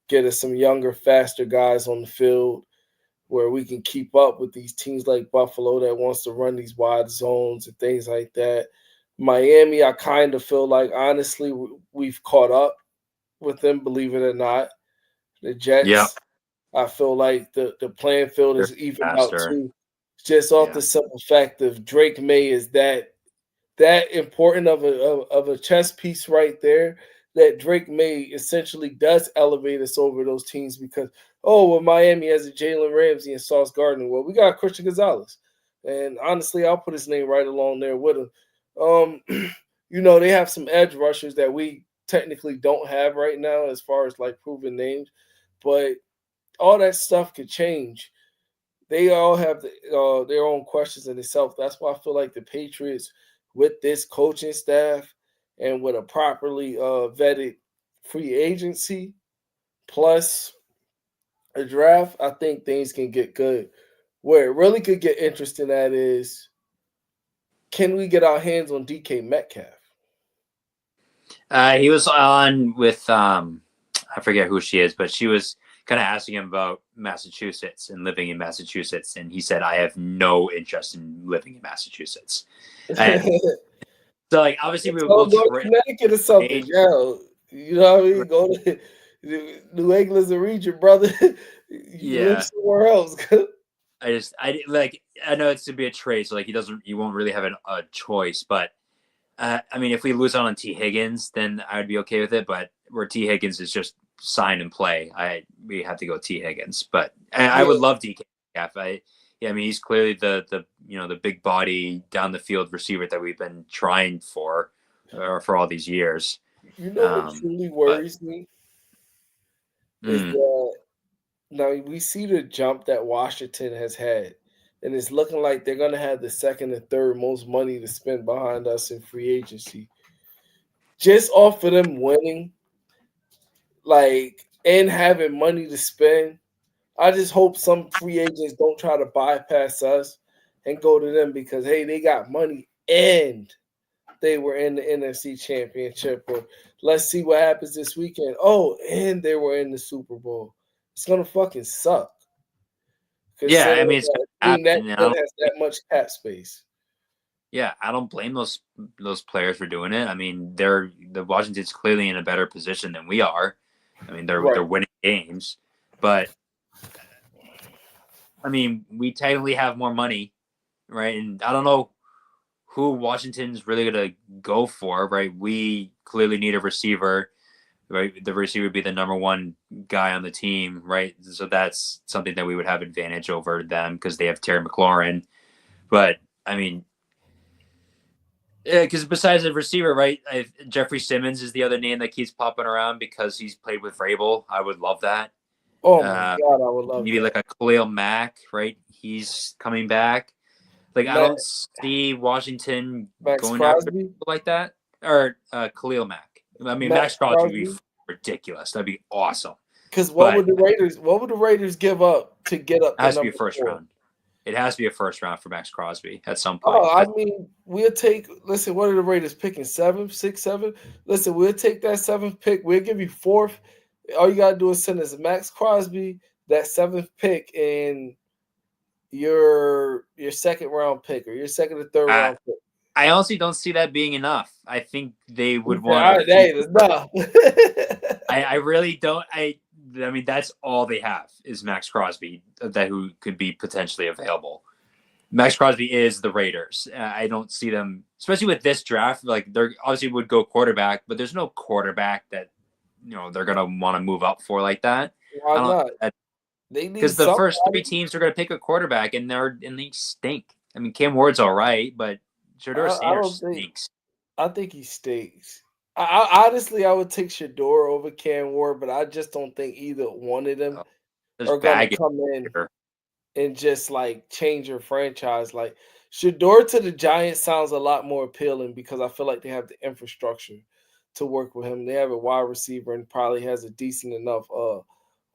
Get us some younger, faster guys on the field where we can keep up with these teams like Buffalo that wants to run these wide zones and things like that. Miami, I kind of feel like, honestly, we've caught up with them, believe it or not. The Yeah, Jets, I feel like the playing field they're is evened out faster. too. Just off Yeah. the simple fact of Drake May is that important of a chess piece right there, that Drake May essentially does elevate us over those teams because, Miami has a Jalen Ramsey and Sauce Gardner. Well, we got Christian Gonzalez. And honestly, I'll put his name right along there with him. They have some edge rushers that we technically don't have right now as far as like proven names, but all that stuff could change. They all have their own questions in itself. That's why I feel like the Patriots, with this coaching staff and with a properly vetted free agency plus a draft, I think things can get good. Where it really could get interesting at is, can we get our hands on DK Metcalf? He was on with I forget who she is, but she was kind of asking him about Massachusetts and living in Massachusetts, and he said, "I have no interest in living in Massachusetts." And so, like, obviously, we will go to Connecticut or something. Yo, you know what I mean? Go to New England's a region, brother. You live somewhere else. I know it's to be a trade, so like he won't really have a choice. But I mean, if we lose out on T Higgins, then I would be okay with it. But where T Higgins is just sign and play, we have to go T Higgins. But I would love DK. I mean, he's clearly the big body down the field receiver that we've been trying for all these years. You know what truly worries me is that now we see the jump that Washington has had, and it's looking like they're going to have the second and third most money to spend behind us in free agency. Just off of them winning, and having money to spend, I just hope some free agents don't try to bypass us and go to them because, hey, they got money and they were in the NFC Championship. Or let's see what happens this weekend. Oh, and they were in the Super Bowl. It's going to fucking suck. Yeah, I mean, that has that much cap space. Yeah, I don't blame those players for doing it. I mean, the Washington's clearly in a better position than we are. I mean, they're winning games, but I mean, we technically have more money, right? And I don't know who Washington's really going to go for, right? We clearly need a receiver, right? The receiver would be the number one guy on the team, right? So that's something that we would have advantage over them because they have Terry McLaurin. But I mean, because besides the receiver, right? Jeffrey Simmons is the other name that keeps popping around because he's played with Vrabel. I would love that. Oh my God, I would love maybe that. like a Khalil Mack, right? He's coming back. Like I don't see Washington going after people like that, or Khalil Mack. I mean, Max Crosby would be ridiculous. That'd be awesome. Because what would the Raiders give up to get up? It has to be a first round. It has to be a first round for Max Crosby at some point. Oh, I mean, we'll take. Listen, what are the Raiders picking? 7, 6, 7. Listen, we'll take that 7th pick. We'll give you 4th. All you gotta do is send us Max Crosby, that 7th pick, and your 2nd round pick or your 2nd or 3rd round pick. I honestly don't see that being enough. I think they would want. I really don't. I mean, that's all they have is Max Crosby, who could be potentially available. Max Crosby is the Raiders. I don't see them, especially with this draft. Like they're obviously would go quarterback, but there's no quarterback that they're gonna want to move up for like that. Why not? Because the first 3 teams are gonna pick a quarterback, and they stink. I mean, Cam Ward's all right, but Shedeur Sanders stinks. I think he stinks. I honestly, I would take Shedeur over Cam Ward, but I just don't think either one of them are going to come in. and just like change your franchise. Like Shador to the Giants sounds a lot more appealing because I feel like they have the infrastructure to work with him. They have a wide receiver and probably has a decent enough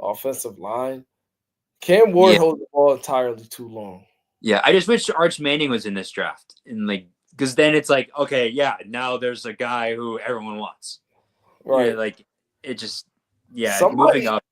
offensive line. Cam Ward Yeah. holds the ball entirely too long. Yeah, I just wish Arch Manning was in this draft, and like, because then it's like, okay, yeah, now there's a guy who everyone wants. Right. Yeah, like it just, moving up.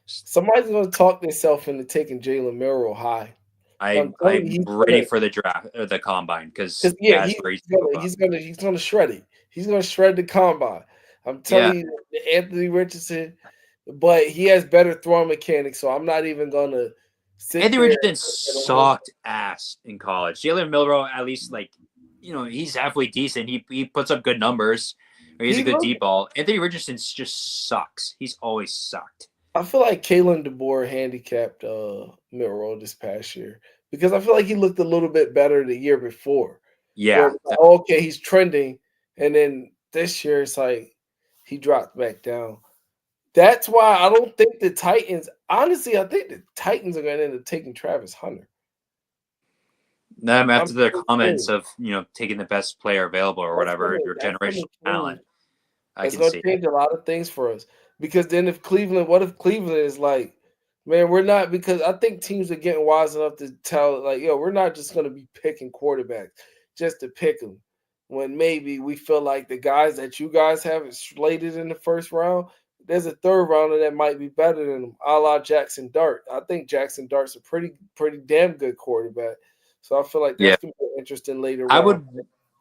Somebody's going to talk themselves into taking Jalen Milroe high. I'm ready for the draft or the combine because that's where he's gonna shred it. He's gonna shred the combine. I'm telling you, Anthony Richardson, but he has better throwing mechanics, so I'm not even gonna sit Anthony there. Richardson sucked ass in college. Jalen Milroe, at least, like, he's halfway decent. He puts up good numbers. Or he's a good deep ball. Anthony Richardson just sucks. He's always sucked. I feel like Kalen DeBoer handicapped Milroe this past year because I feel like he looked a little bit better the year before. Yeah. Like, okay, he's trending, and then this year it's like he dropped back down. That's why I don't think the Titans. Honestly, I think the Titans are going to end up taking Travis Hunter. After the comments of taking the best player available or whatever, your generational talent, it's going to change a lot of things for us. Because then what if Cleveland is like, man, we're not, because I think teams are getting wise enough to tell, like, yo, we're not just going to be picking quarterbacks just to pick them. When maybe we feel like the guys that you guys have slated in the first round, there's a third rounder that might be better than them, a la Jackson Dart. I think Jackson Dart's a pretty damn good quarterback. So I feel like that's going to be interesting later on.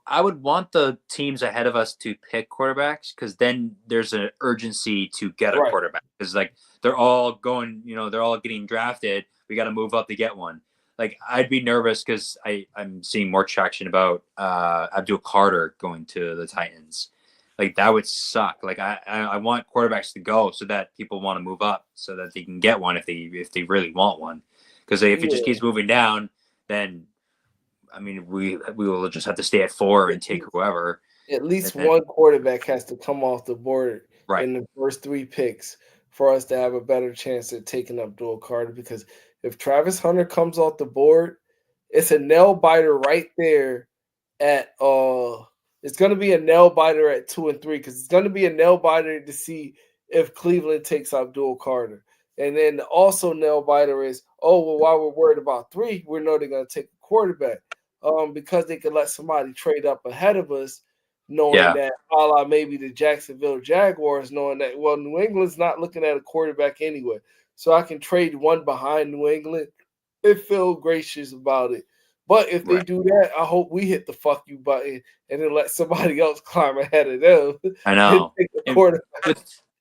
I would want the teams ahead of us to pick quarterbacks because then there's an urgency to get a quarterback because like they're all going, they're all getting drafted. We got to move up to get one. Like I'd be nervous because I'm seeing more traction about Abdul Carter going to the Titans. Like that would suck. Like I want quarterbacks to go so that people want to move up so that they can get one if they really want one. Because if it just keeps moving down, then I mean, we will just have to stay at 4 and take whoever. At least one quarterback has to come off the board in the first 3 picks for us to have a better chance at taking Abdul Carter. Because if Travis Hunter comes off the board, it's a nail biter right there at it's going to be a nail biter at 2 and 3 because it's going to be a nail biter to see if Cleveland takes Abdul Carter. And then also nail biter is, while we're worried about 3, we know they're going to take a quarterback. Because they could let somebody trade up ahead of us, knowing that, a la maybe the Jacksonville Jaguars, knowing that, well, New England's not looking at a quarterback anyway. So I can trade one behind New England. They feel gracious about it. But if they do that, I hope we hit the fuck you button and then let somebody else climb ahead of them. I know.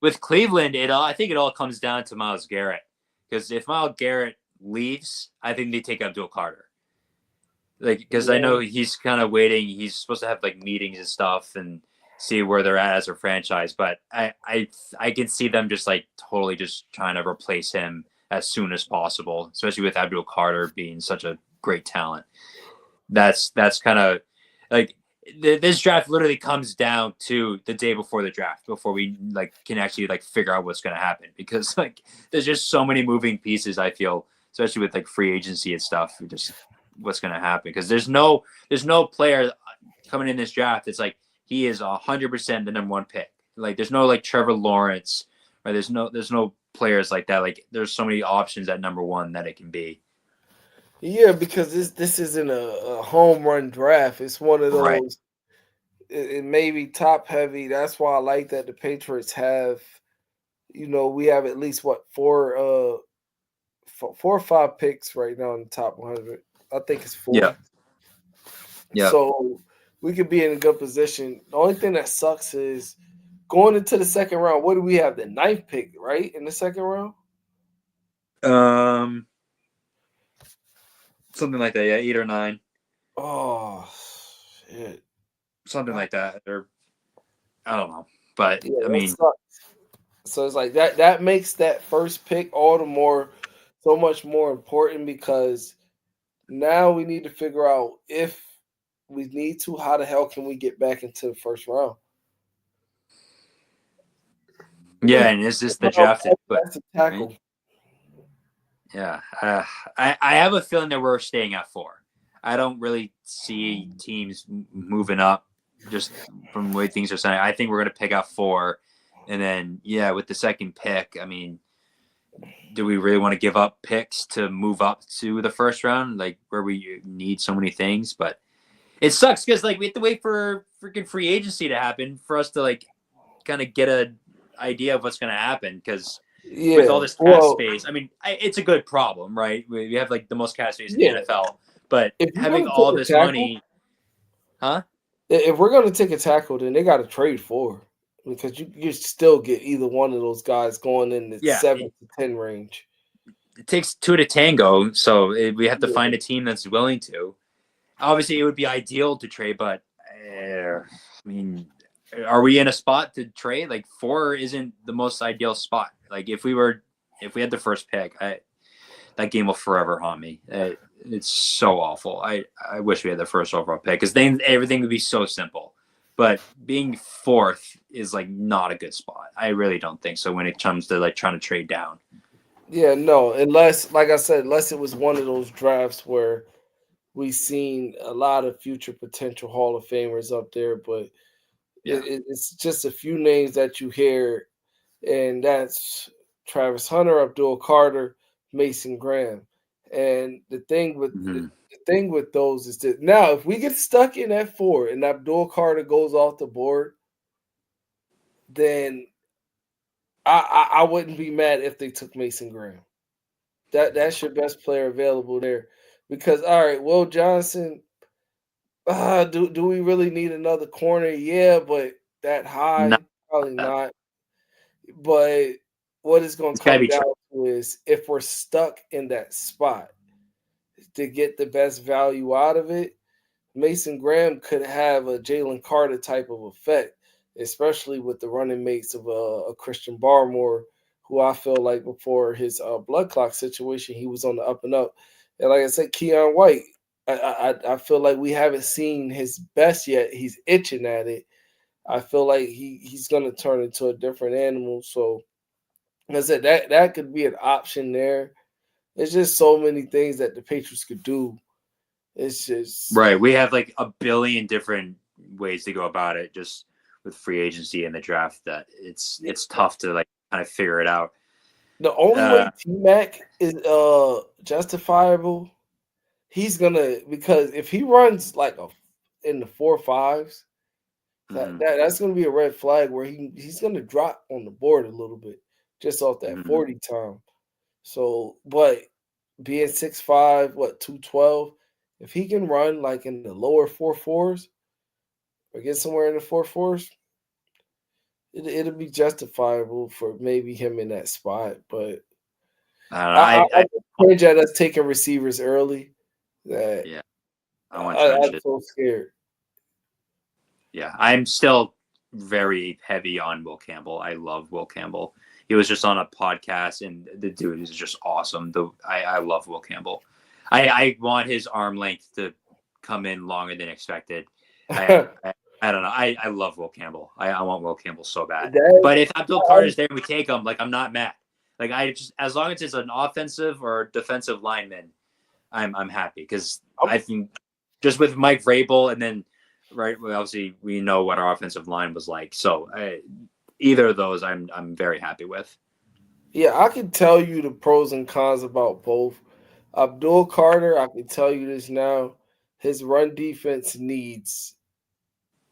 With Cleveland, I think it all comes down to Myles Garrett. Because if Myles Garrett leaves, I think they take Abdul Carter. Like, because I know he's kind of waiting. He's supposed to have like meetings and stuff and see where they're at as a franchise. But I can see them just like totally just trying to replace him as soon as possible, especially with Abdul Carter being such a great talent. That's kind of like this draft literally comes down to the day before the draft, before we like can actually like figure out what's going to happen, because like there's just so many moving pieces. I feel, especially with like free agency and stuff, just what's going to happen, because there's no player coming in this draft that's like he is 100% the number 1 pick. Like there's no like Trevor Lawrence, or there's no players like that. Like there's so many options at number 1 that it can be. Yeah, because this isn't a home run draft. It's one of those. It may be top heavy. That's why I like that the Patriots have, we have at least 4 or 5 picks right now in the top 100. I think it's 4. Yeah. So we could be in a good position. The only thing that sucks is going into the second round. What do we have? The 9th pick, right? In the second round? Something like that. Yeah, 8 or 9. Oh, shit. Something like that. Or I don't know. But I mean, so it's like that makes that first pick all the more, so much more important, because now we need to figure out, if we need to, how the hell can we get back into the first round? Yeah, and is this the draft? That's a tackle. Yeah. I have a feeling that we're staying at 4. I don't really see teams moving up just from the way things are sounding. I think we're going to pick up 4. And then, yeah, with the second pick, I mean, do we really want to give up picks to move up to the first round, like where we need so many things? But it sucks because like we have to wait for freaking free agency to happen for us to like kind of get an idea of what's going to happen. Because with all Yeah. this cap Well, space, I mean, it's a good problem, right? We have like the most cap space in yeah. the NFL, but If you're having gonna all take a this tackle, money, huh? if we're gonna take a tackle, then they got to trade for because you still get either one of those guys going in the Yeah, 7 to 10 range. it takes 2 to tango, so we have to Yeah. find a team that's willing to. Obviously, it would be ideal to trade, but I mean, are we in a spot to trade? Like 4 isn't the most ideal spot. Like if we had the first pick, that game will forever haunt me. It's so awful. I wish we had the first overall pick because then everything would be so simple. But being 4th is like not a good spot. I really don't think so when it comes to like trying to trade down. Yeah, no, unless, like I said, unless it was one of those drafts where we've seen a lot of future potential Hall of Famers up there, but Yeah. it's just a few names that you hear, and that's Travis Hunter, Abdul Carter, Mason Graham. And the thing with Mm-hmm. the thing with those is that now if we get stuck in at 4 and Abdul Carter goes off the board, then I wouldn't be mad if they took Mason Graham. That's your best player available there. Because all right, Will Johnson, do we really need another corner? Yeah, but that Not high, probably that. not. But what it's going It's to gotta come be down to is if we're stuck in that spot to get the best value out of it, Mason Graham could have a Jalen Carter type of effect, especially with the running mates of a Christian Barmore, who I feel like before his blood clock situation, he was on the up and up. And like I said, Keon White, I feel like we haven't seen his best yet. He's itching at it. I feel like he's going to turn into a different animal. So, like I said, that could be an option there. There's just so many things that the Patriots could do. It's just Right. We have like a billion different ways to go about it just with free agency and the draft that it's tough to like kind of figure it out. the only way Uh, T-Mac is justifiable. He's gonna, because if he runs like in the 4.5s, mhm, that's gonna be a red flag where he's gonna drop on the board a little bit just off that mhm. 40 time. So, but being 6'5", 212, if he can run like in the lower 4.4s or get somewhere in the 4.4s, it'll be justifiable for maybe him in that spot. But I don't know. I cringe at us taking receivers early. That Yeah, I want trenches. I'm so scared. Yeah, I'm still very heavy on Will Campbell. I love Will Campbell. He was just on a podcast, and the dude is just awesome. I love Will Campbell. I want his arm length to come in longer than expected. I don't know. I love Will Campbell. I want Will Campbell so bad. But if Abdul Carter is there and we take him, like I'm not mad. Like I just as long as it's an offensive or defensive lineman, I'm happy because I think just with Mike Vrabel and then right, well, obviously we know what our offensive line was like. So either of those, I'm very happy with. Yeah, I can tell you the pros and cons about both. Abdul Carter, I can tell you this now. His run defense needs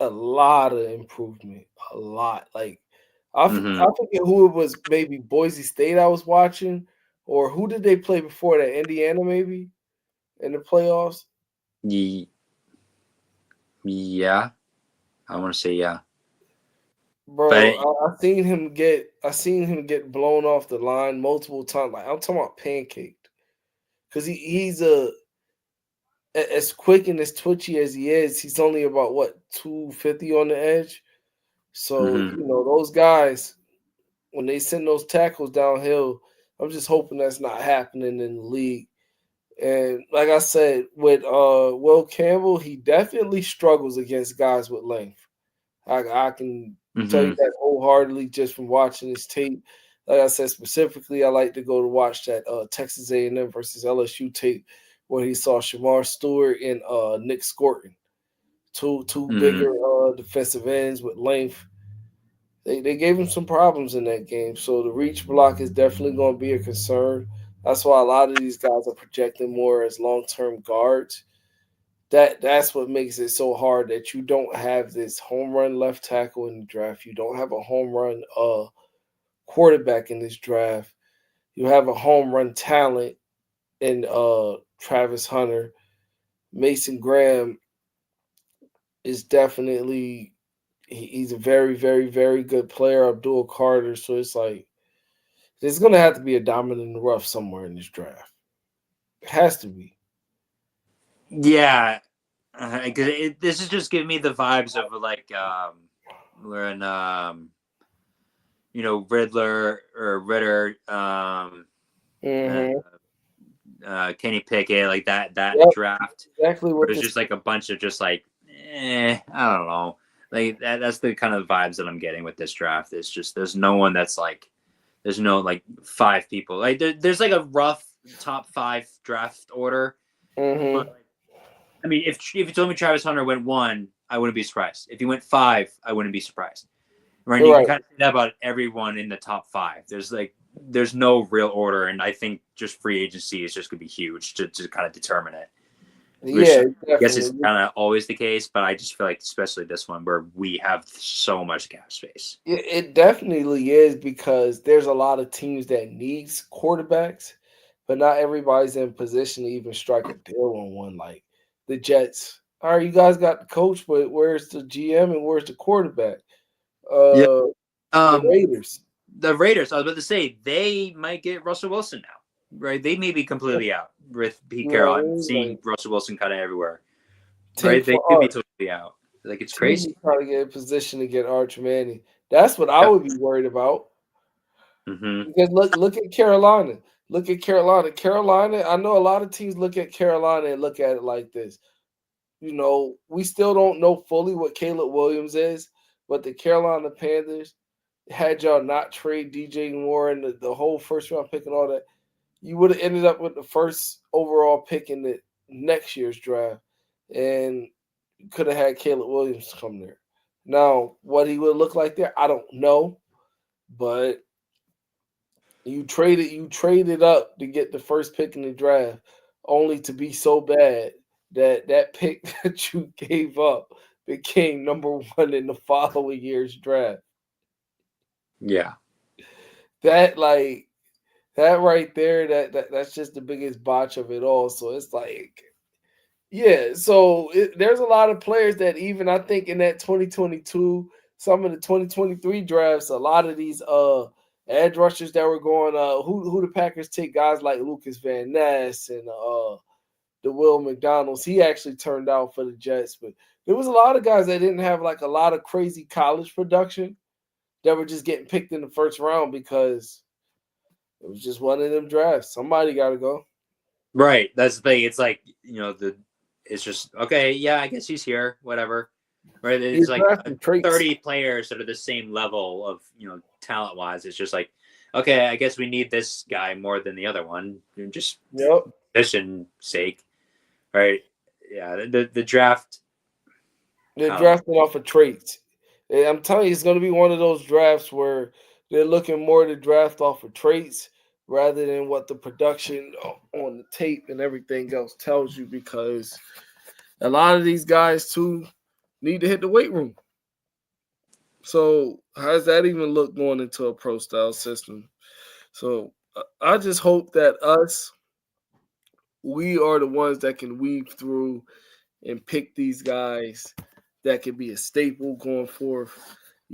a lot of improvement. A lot. Like I Mm-hmm. forget who it was, maybe Boise State I was watching, or who did they play before that? Indiana, maybe in the playoffs. Yeah, I want to say yeah, but Bro, I seen him get blown off the line multiple times. Like I'm talking about pancaked. Because he's as quick and as twitchy as he is, he's only about 250 on the edge. So, mm-hmm. those guys, when they send those tackles downhill, I'm just hoping that's not happening in the league. And like I said, with Will Campbell, he definitely struggles against guys with length. I can tell Mm-hmm. you that wholeheartedly just from watching his tape. like I said, specifically, I like to go to watch that Texas A&M versus LSU tape where he saw Shamar Stewart and Nick Scorton, two bigger defensive ends with length. They gave him some problems in that game, so the reach block is definitely going to be a concern. That's why a lot of these guys are projecting more as long-term guards. That's what makes it so hard that you don't have this home run left tackle in the draft. You don't have a home run quarterback in this draft. You have a home run talent in Travis Hunter. Mason Graham is definitely he's a very, very, very good player. Abdul Carter. So it's like there's gonna have to be a diamond in the rough somewhere in this draft. It has to be. Yeah, because this is just giving me the vibes of like we're in Riddler or Ritter, Kenny Pickett, like that draft. Exactly what it's just like a bunch of just like, I don't know. Like that's the kind of vibes that I'm getting with this draft. It's just there's no one that's like, there's no like 5 people. Like there's like a rough top 5 draft order. Mm-hmm. But, I mean, if you told me Travis Hunter went 1, I wouldn't be surprised. If he went 5, I wouldn't be surprised. Right? You can kind of say that about everyone in the top 5. There's no real order, and I think just free agency is just going to be huge to kind of determine it. Which I guess it's kind of always the case, but I just feel like especially this one where we have so much cap space. It definitely is because there's a lot of teams that needs quarterbacks, but not everybody's in position to even strike a deal on one. Like the Jets. All right, you guys got the coach, but where's the GM and where's the quarterback? The Raiders. The Raiders, I was about to say, they might get Russell Wilson now, right? They may be completely out with Pete Carroll. I'm seeing Russell Wilson kind of everywhere, right? They could be totally out. Like, it's crazy. Trying to get in position to get Arch Manning. That's what I would be worried about. Mm-hmm. Because look at Carolina. Look at Carolina. Carolina, I know a lot of teams look at Carolina and look at it like this. We still don't know fully what Caleb Williams is, but the Carolina Panthers, had y'all not trade DJ Moore and the whole first round pick and all that, you would have ended up with the first overall pick in the next year's draft, and you could have had Caleb Williams come there. Now, what he would look like there, I don't know, but you traded up to get the first pick in the draft, only to be so bad that pick that you gave up became number 1 in the following year's draft. Yeah. That right there, that's just the biggest botch of it all. So it's like, yeah. So there's a lot of players that even I think in that 2022, some of the 2023 drafts, a lot of these edge rushers that were going, who the Packers take, guys like Lucas Van Ness and the Will McDonald's. He actually turned out for the Jets, but there was a lot of guys that didn't have like a lot of crazy college production that were just getting picked in the first round because it was just one of them drafts. Somebody got to go. Right. That's the thing. It's like, it's just, okay, yeah, I guess he's here, whatever. Right. It's like 30 players that are the same level of, talent-wise. It's just like, okay, I guess we need this guy more than the other one. Just position sake. Right. Yeah. The draft. They're drafting off of traits. I'm telling you, it's going to be one of those drafts where they're looking more to draft off of traits rather than what the production on the tape and everything else tells you, because a lot of these guys, too, need to hit the weight room. So how does that even look going into a pro-style system? So I just hope that we are the ones that can weave through and pick these guys that could be a staple going forth.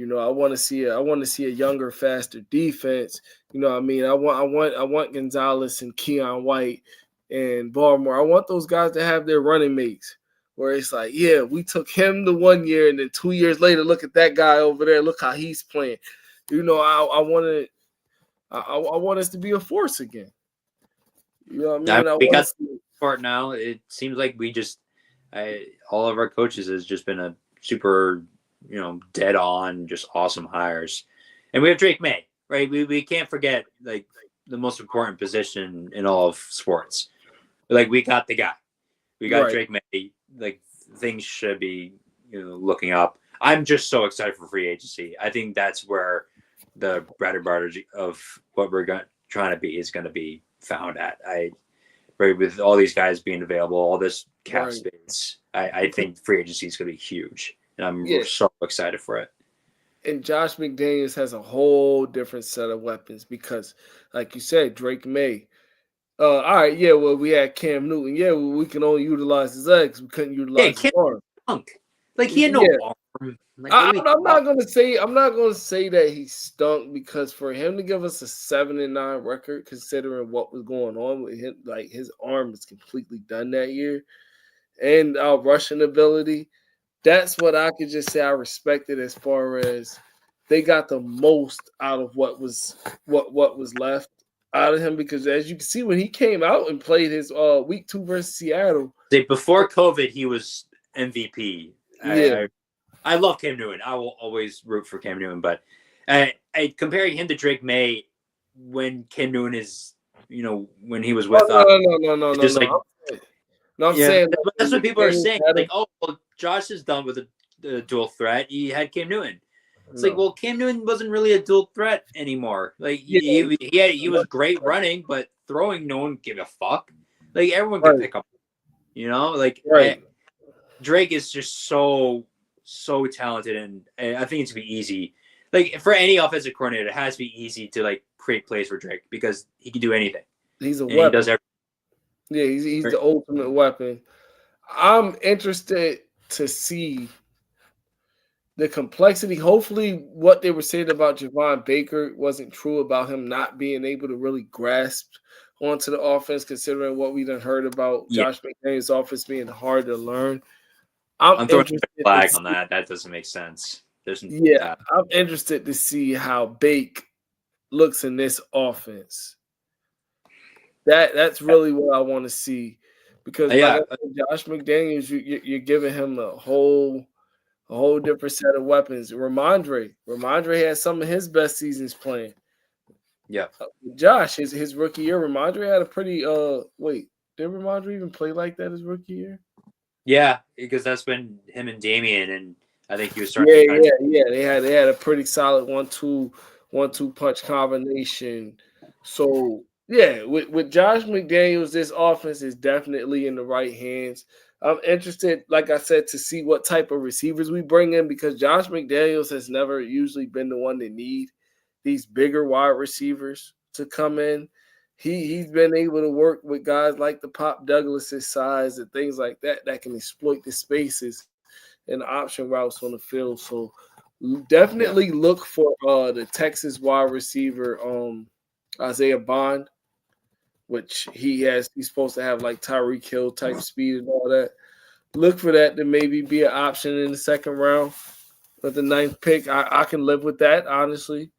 I want to see a younger, faster defense. I want Gonzalez and Keon White and Baltimore. I want those guys to have their running mates where it's like, yeah, we took him the 1 year, and then 2 years later, look at that guy over there. Look how he's playing. I want us to be a force again. You know what I mean? We got part now. It seems like we just all of our coaches has just been a super, dead on, just awesome hires. And we have Drake May, right? We can't forget like the most important position in all of sports. Like we got the guy, we got Right. Drake May. Like things should be looking up. I'm just so excited for free agency. I think that's where the bread and butter of what we're trying to be is going to be found at. Right, with all these guys being available, all this cap Right. space, I think free agency is going to be huge, and I'm Yeah. so excited for it. And Josh McDaniels has a whole different set of weapons because, like you said, Drake May. All right, yeah, well, we had Cam Newton. Yeah, well, we can only utilize his legs. We couldn't utilize his arm. Like he had no Yeah. arm. Like, I'm not gonna say that he stunk because for him to give us a 7-9 record, considering what was going on with him, like his arm is completely done that year, and our rushing ability, that's what I could just say I respected as far as they got the most out of what was left out of him because as you can see when he came out and played his week 2 versus Seattle. Before COVID, he was MVP. Yeah. I love Cam Newton. I will always root for Cam Newton, but comparing him to Drake May when Cam Newton is, when he was with us. No. I'm saying that's what people are saying. Like, oh, well, Josh is done with the dual threat. He had Cam Newton. It's like, well, Cam Newton wasn't really a dual threat anymore. Like, he was great running, but throwing, no one gave a fuck. Like, everyone could pick up. Drake is just so talented, and I think it's gonna be easy. Like for any offensive coordinator, it has to be easy to like create plays for Drake because he can do anything. He's a weapon. He does everything. Yeah, he's the ultimate weapon. I'm interested to see the complexity. Hopefully, what they were saying about Javon Baker wasn't true about him not being able to really grasp onto the offense, considering what we done heard about Josh McDaniels' offense being hard to learn. I'm throwing a flag on that. That doesn't make sense. I'm interested to see how Bake looks in this offense. That's really what I want to see because Josh McDaniels, you're giving him a whole different set of weapons. Ramondre had some of his best seasons playing. Yeah, Josh, his rookie year, Ramondre had a pretty did Ramondre even play like that his rookie year? Yeah, because that's when him and Damian, and I think he was starting. Yeah. They had a pretty solid 1-2 punch combination. So yeah, with Josh McDaniels, this offense is definitely in the right hands. I'm interested, like I said, to see what type of receivers we bring in because Josh McDaniels has never usually been the one to need these bigger wide receivers to come in. He's been able to work with guys like the Pop Douglas's size and things like that can exploit the spaces and the option routes on the field. So definitely look for the Texas wide receiver, Isaiah Bond, which he's supposed to have like Tyreek Hill type speed and all that. Look for that to maybe be an option in the second round with the 9th pick. I can live with that, honestly.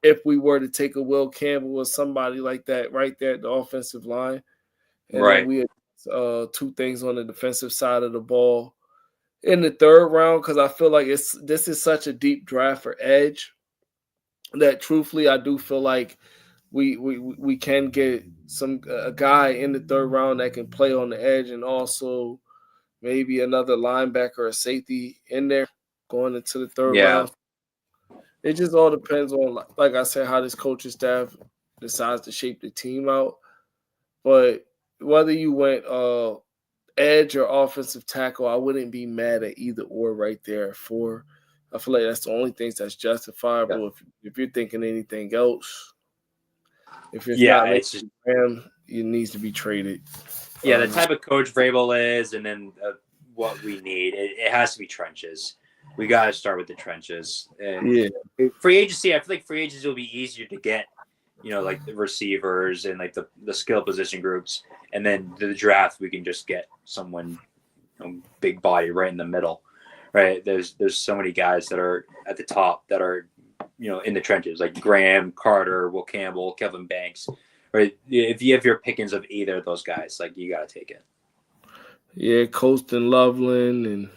If we were to take a Will Campbell or somebody like that right there at the offensive line. And then we had 2 things on the defensive side of the ball in the 3rd round because I feel like this is such a deep draft for edge that truthfully I do feel like we can get a guy in the 3rd round that can play on the edge and also maybe another linebacker or safety in there going into the 3rd round. It just all depends on, like I said, how this coaching staff decides to shape the team out. But whether you went edge or offensive tackle, I wouldn't be mad at either or right there. I feel like that's the only things that's justifiable. If you're thinking anything else, if it's not making him, it needs to be traded. Yeah, the type of coach Vrabel is, and then what we need, it has to be trenches. We got to start with the trenches. And free agency, I feel like free agency will be easier to get, like the receivers and like the skill position groups. And then the draft, we can just get someone, big body right in the middle, right? There's so many guys that are at the top that are, in the trenches, like Graham, Carter, Will Campbell, Kevin Banks. Right? If you have your pickings of either of those guys, like you got to take it. Yeah, Colston Loveland and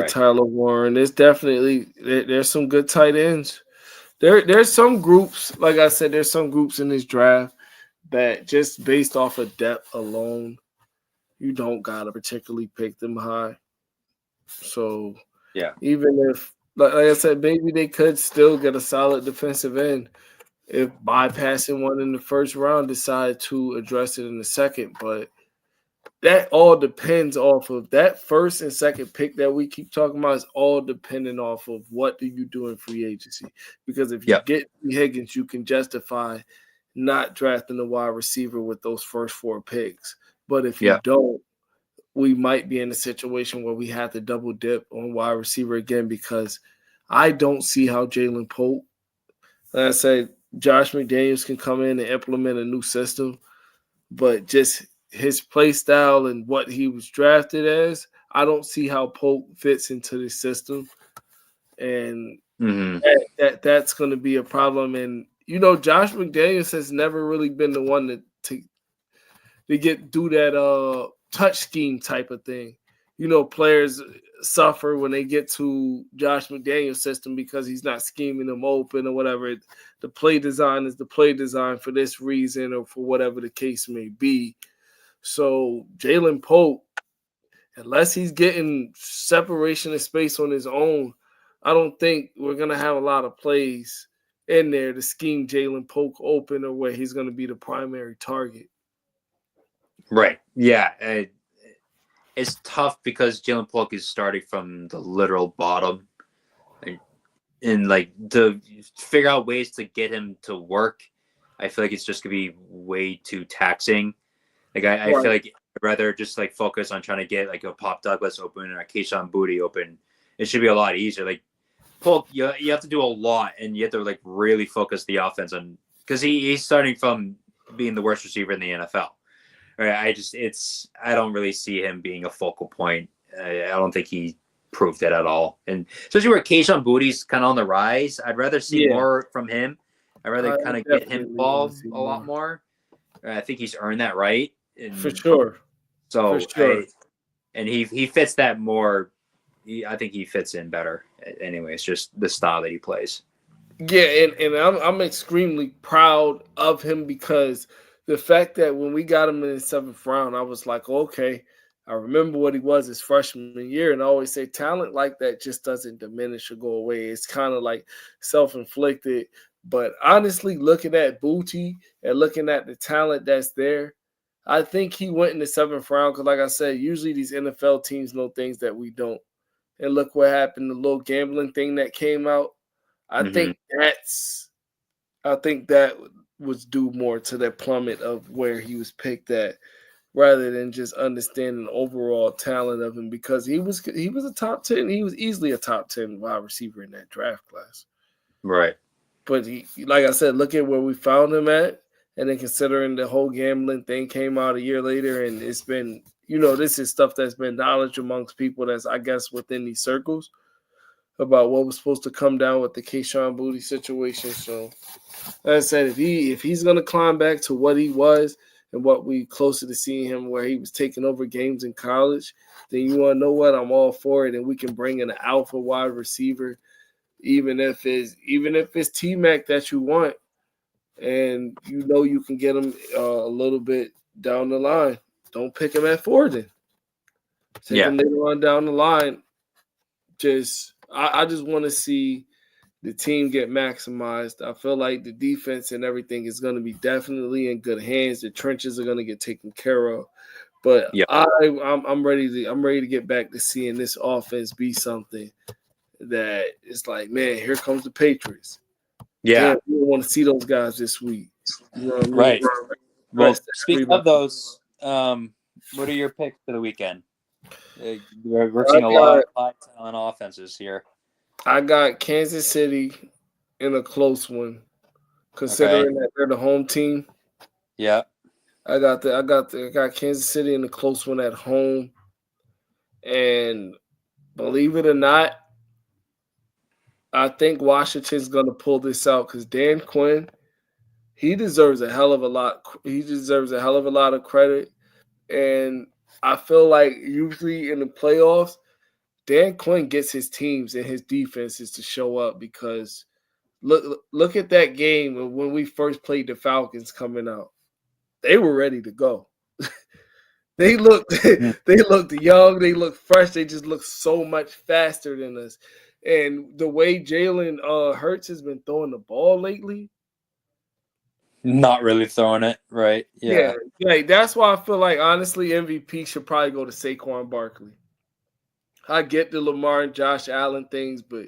Tyler Warren. There's some good tight ends There's some groups, like I said, there's some groups in this draft that just based off of depth alone, you don't gotta particularly pick them high. So Yeah. even if, like I said, maybe they could still get a solid defensive end if bypassing one in the first round decide to address it in the second. But that all depends off of that first and second pick that we keep talking about is all dependent off of what do you do in free agency. Because if you Yep. get Higgins, you can justify not drafting a wide receiver with those first 4 picks. But if you Yeah. don't, we might be in a situation where we have to double dip on wide receiver again because I don't see how Jalen Pope, like I said, Josh McDaniels can come in and implement a new system, but just his play style and what he was drafted as, I don't see how Pope fits into the system. And that's going to be a problem. And, Josh McDaniels has never really been the one to do that touch scheme type of thing. Players suffer when they get to Josh McDaniel's system because he's not scheming them open or whatever. The play design is the play design for this reason or for whatever the case may be. So Jalen Pope, unless he's getting separation of space on his own, I don't think we're going to have a lot of plays in there to scheme Jalen Pope open or where he's going to be the primary target. Right. Yeah. It's tough because Jalen Polk is starting from the literal bottom, and to figure out ways to get him to work. I feel like it's just gonna be way too taxing. I feel like I'd rather just focus on trying to get a Pop Douglas open or a Keyshawn Booty open. It should be a lot easier. Polk, you have to do a lot, and you have to really focus the offense on because he's starting from being the worst receiver in the NFL. Right, I don't really see him being a focal point. I don't think he proved it at all. And especially where Keyshawn Booty's kind of on the rise, I'd rather see more from him. I'd rather kind of get him involved a lot more. I think he's earned that right. For sure. So, and he fits that more. I think he fits in better. Anyway, it's just the style that he plays. Yeah, and I'm extremely proud of him because the fact that when we got him in the 7th round, I was like, okay, I remember what he was his freshman year. And I always say talent like that just doesn't diminish or go away. It's kind of like self-inflicted. But honestly, looking at Booty and looking at the talent that's there, I think he went in the 7th round because, like I said, usually these NFL teams know things that we don't. And look what happened, the little gambling thing that came out. I think that was due more to that plummet of where he was picked at rather than just understanding the overall talent of him because he was a top 10. He was easily a top 10 wide receiver in that draft class. Right. But he, like I said, look at where we found him at. And then considering the whole gambling thing came out a year later and it's been, this is stuff that's been knowledge amongst people that's, I guess, within these circles about what was supposed to come down with the Keyshawn Booty situation. So, like I said, if he's going to climb back to what he was and what we closer to seeing him where he was taking over games in college, then you want to know what? I'm all for it. And we can bring in an alpha wide receiver, even if it's T-Mac that you want. And you can get him a little bit down the line. Don't pick him at 4 then. Take him later on down the line. I just want to see the team get maximized. I feel like the defense and everything is going to be definitely in good hands. The trenches are going to get taken care of. But I'm ready to get back to seeing this offense be something that is like, man, here comes the Patriots. Yeah. We don't want to see those guys this week. You know what I mean? Right. Well, speaking of those, what are your picks for the weekend? We're seeing a lot of talent offenses here. I got Kansas City in a close one, considering that they're the home team. Yeah. I got Kansas City in a close one at home. And believe it or not, I think Washington's going to pull this out because Dan Quinn, he deserves a hell of a lot. He deserves a hell of a lot of credit. And I feel like usually in the playoffs, Dan Quinn gets his teams and his defenses to show up because Look at that game when we first played the Falcons coming out. They were ready to go. They looked young, they looked fresh, they just looked so much faster than us. And the way Jalen Hurts has been throwing the ball lately, Not really throwing it right. Yeah. like that's why I feel like honestly MVP should probably go to Saquon Barkley. I get the Lamar and Josh Allen things, but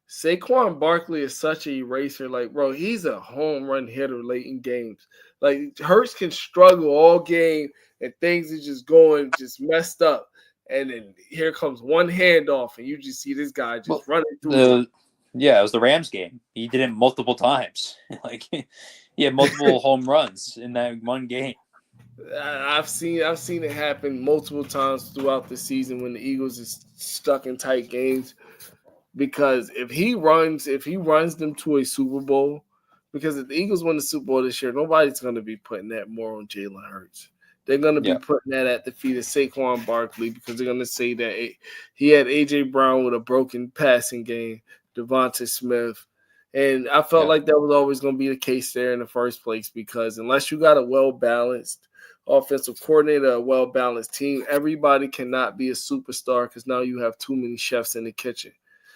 Saquon Barkley is such an eraser. Like, bro, he's a home run hitter late in games. Like, Hurts can struggle all game and things are just going just messed up. And then here comes one handoff, and you just see this guy just running through. It was the Rams game. He did it multiple times. Like, he had multiple home runs in that one game. I've seen it happen multiple times throughout the season when the Eagles is stuck in tight games. Because if he runs them to a Super Bowl, because if the Eagles win the Super Bowl this year, nobody's going to be putting that more on Jalen Hurts. They're going to be putting that at the feet of Saquon Barkley because they're going to say that he had A.J. Brown with a broken passing game, Devonta Smith. And I felt like that was always going to be the case there in the first place because unless you got a well-balanced offensive coordinator, a well-balanced team, everybody cannot be a superstar because now you have too many chefs in the kitchen.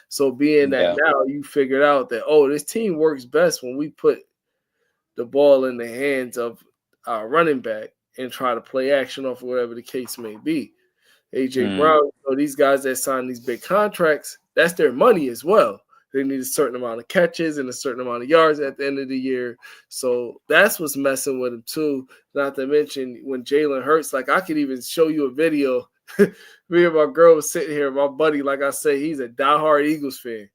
So being that now you figured out that, this team works best when we put the ball in the hands of our running back and try to play action off of whatever the case may be. A.J. Brown, these guys that sign these big contracts, that's their money as well. They need a certain amount of catches and a certain amount of yards at the end of the year. So that's what's messing with him too. Not to mention when Jalen Hurts, like I could even show you a video. Me and my girl was sitting here. My buddy, like I say, he's a diehard Eagles fan.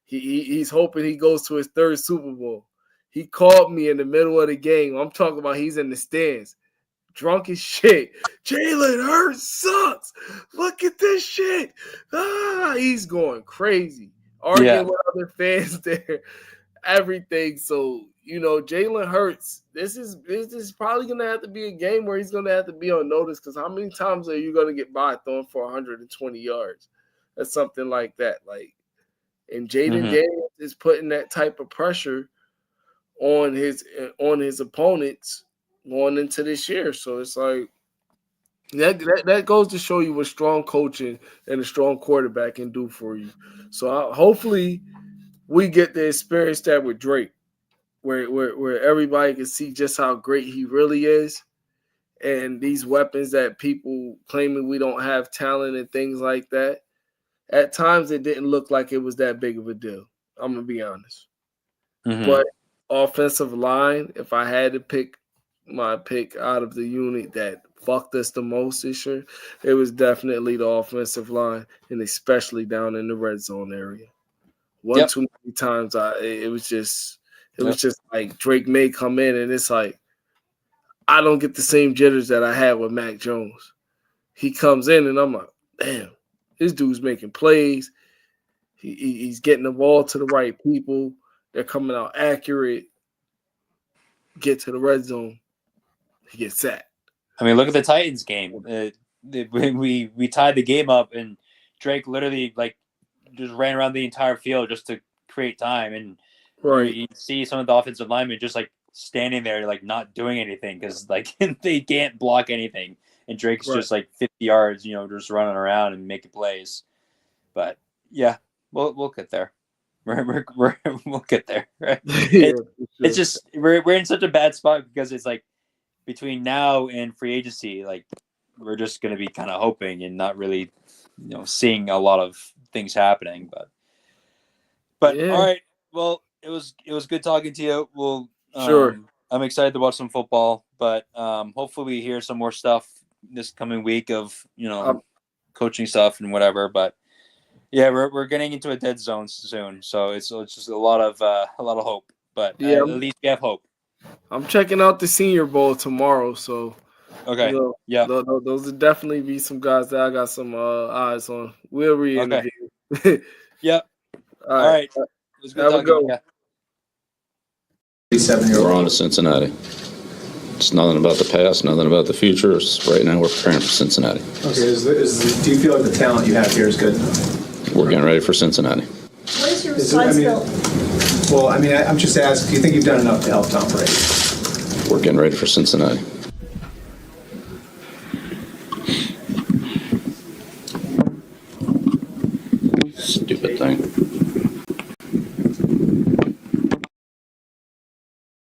He's hoping he goes to his third Super Bowl. He called me in the middle of the game. I'm talking about he's in the stands, drunk as shit. Jalen Hurts sucks. Look at this shit. He's going crazy. Arguing with other fans there. Everything. So, Jalen Hurts, this is probably going to have to be a game where he's going to have to be on notice because how many times are you going to get by throwing for 120 yards or something like that? And Jaden Daniels is putting that type of pressure on his opponents going into this year. So it's like that goes to show you what strong coaching and a strong quarterback can do for you. So hopefully we get to experience that with Drake. Where everybody can see just how great he really is. And these weapons that people claiming we don't have talent and things like that, at times it didn't look like it was that big of a deal. I'm going to be honest. But offensive line, if I had to pick my pick out of the unit that fucked us the most this year, it was definitely the offensive line, and especially down in the red zone area. Too many times it was just like Drake may come in and it's like I don't get the same jitters that I had with Mac Jones. He comes in and I'm like, damn, this dude's making plays. He's getting the ball to the right people. They're coming out accurate. Get to the red zone. He gets sacked. I mean, look at the Titans game. We tied the game up and Drake literally just ran around the entire field just to create time and you see some of the offensive linemen just standing there not doing anything because they can't block anything, and Drake's just 50 yards, just running around and making plays. But we'll get there. We'll get there. Right? It's just we're in such a bad spot because it's between now and free agency, we're just gonna be kind of hoping and not really, seeing a lot of things happening. But all right, well. It was good talking to you. We'll sure. I'm excited to watch some football, but hopefully we hear some more stuff this coming week of coaching stuff and whatever. But we're getting into a dead zone soon, so it's just a lot of hope. But at least we have hope. I'm checking out the Senior Bowl tomorrow, so okay, those will definitely be some guys that I got some eyes on. We'll re-interview. Okay. Yep. All right. It was good talking. Yeah. 37-year-old. We're on to Cincinnati. It's nothing about the past, nothing about the future. It's right now we're preparing for Cincinnati. Okay, do you feel like the talent you have here is good enough? We're getting ready for Cincinnati. What is your size build? Well, I mean, I'm just asking, do you think you've done enough to help Tom Brady? We're getting ready for Cincinnati.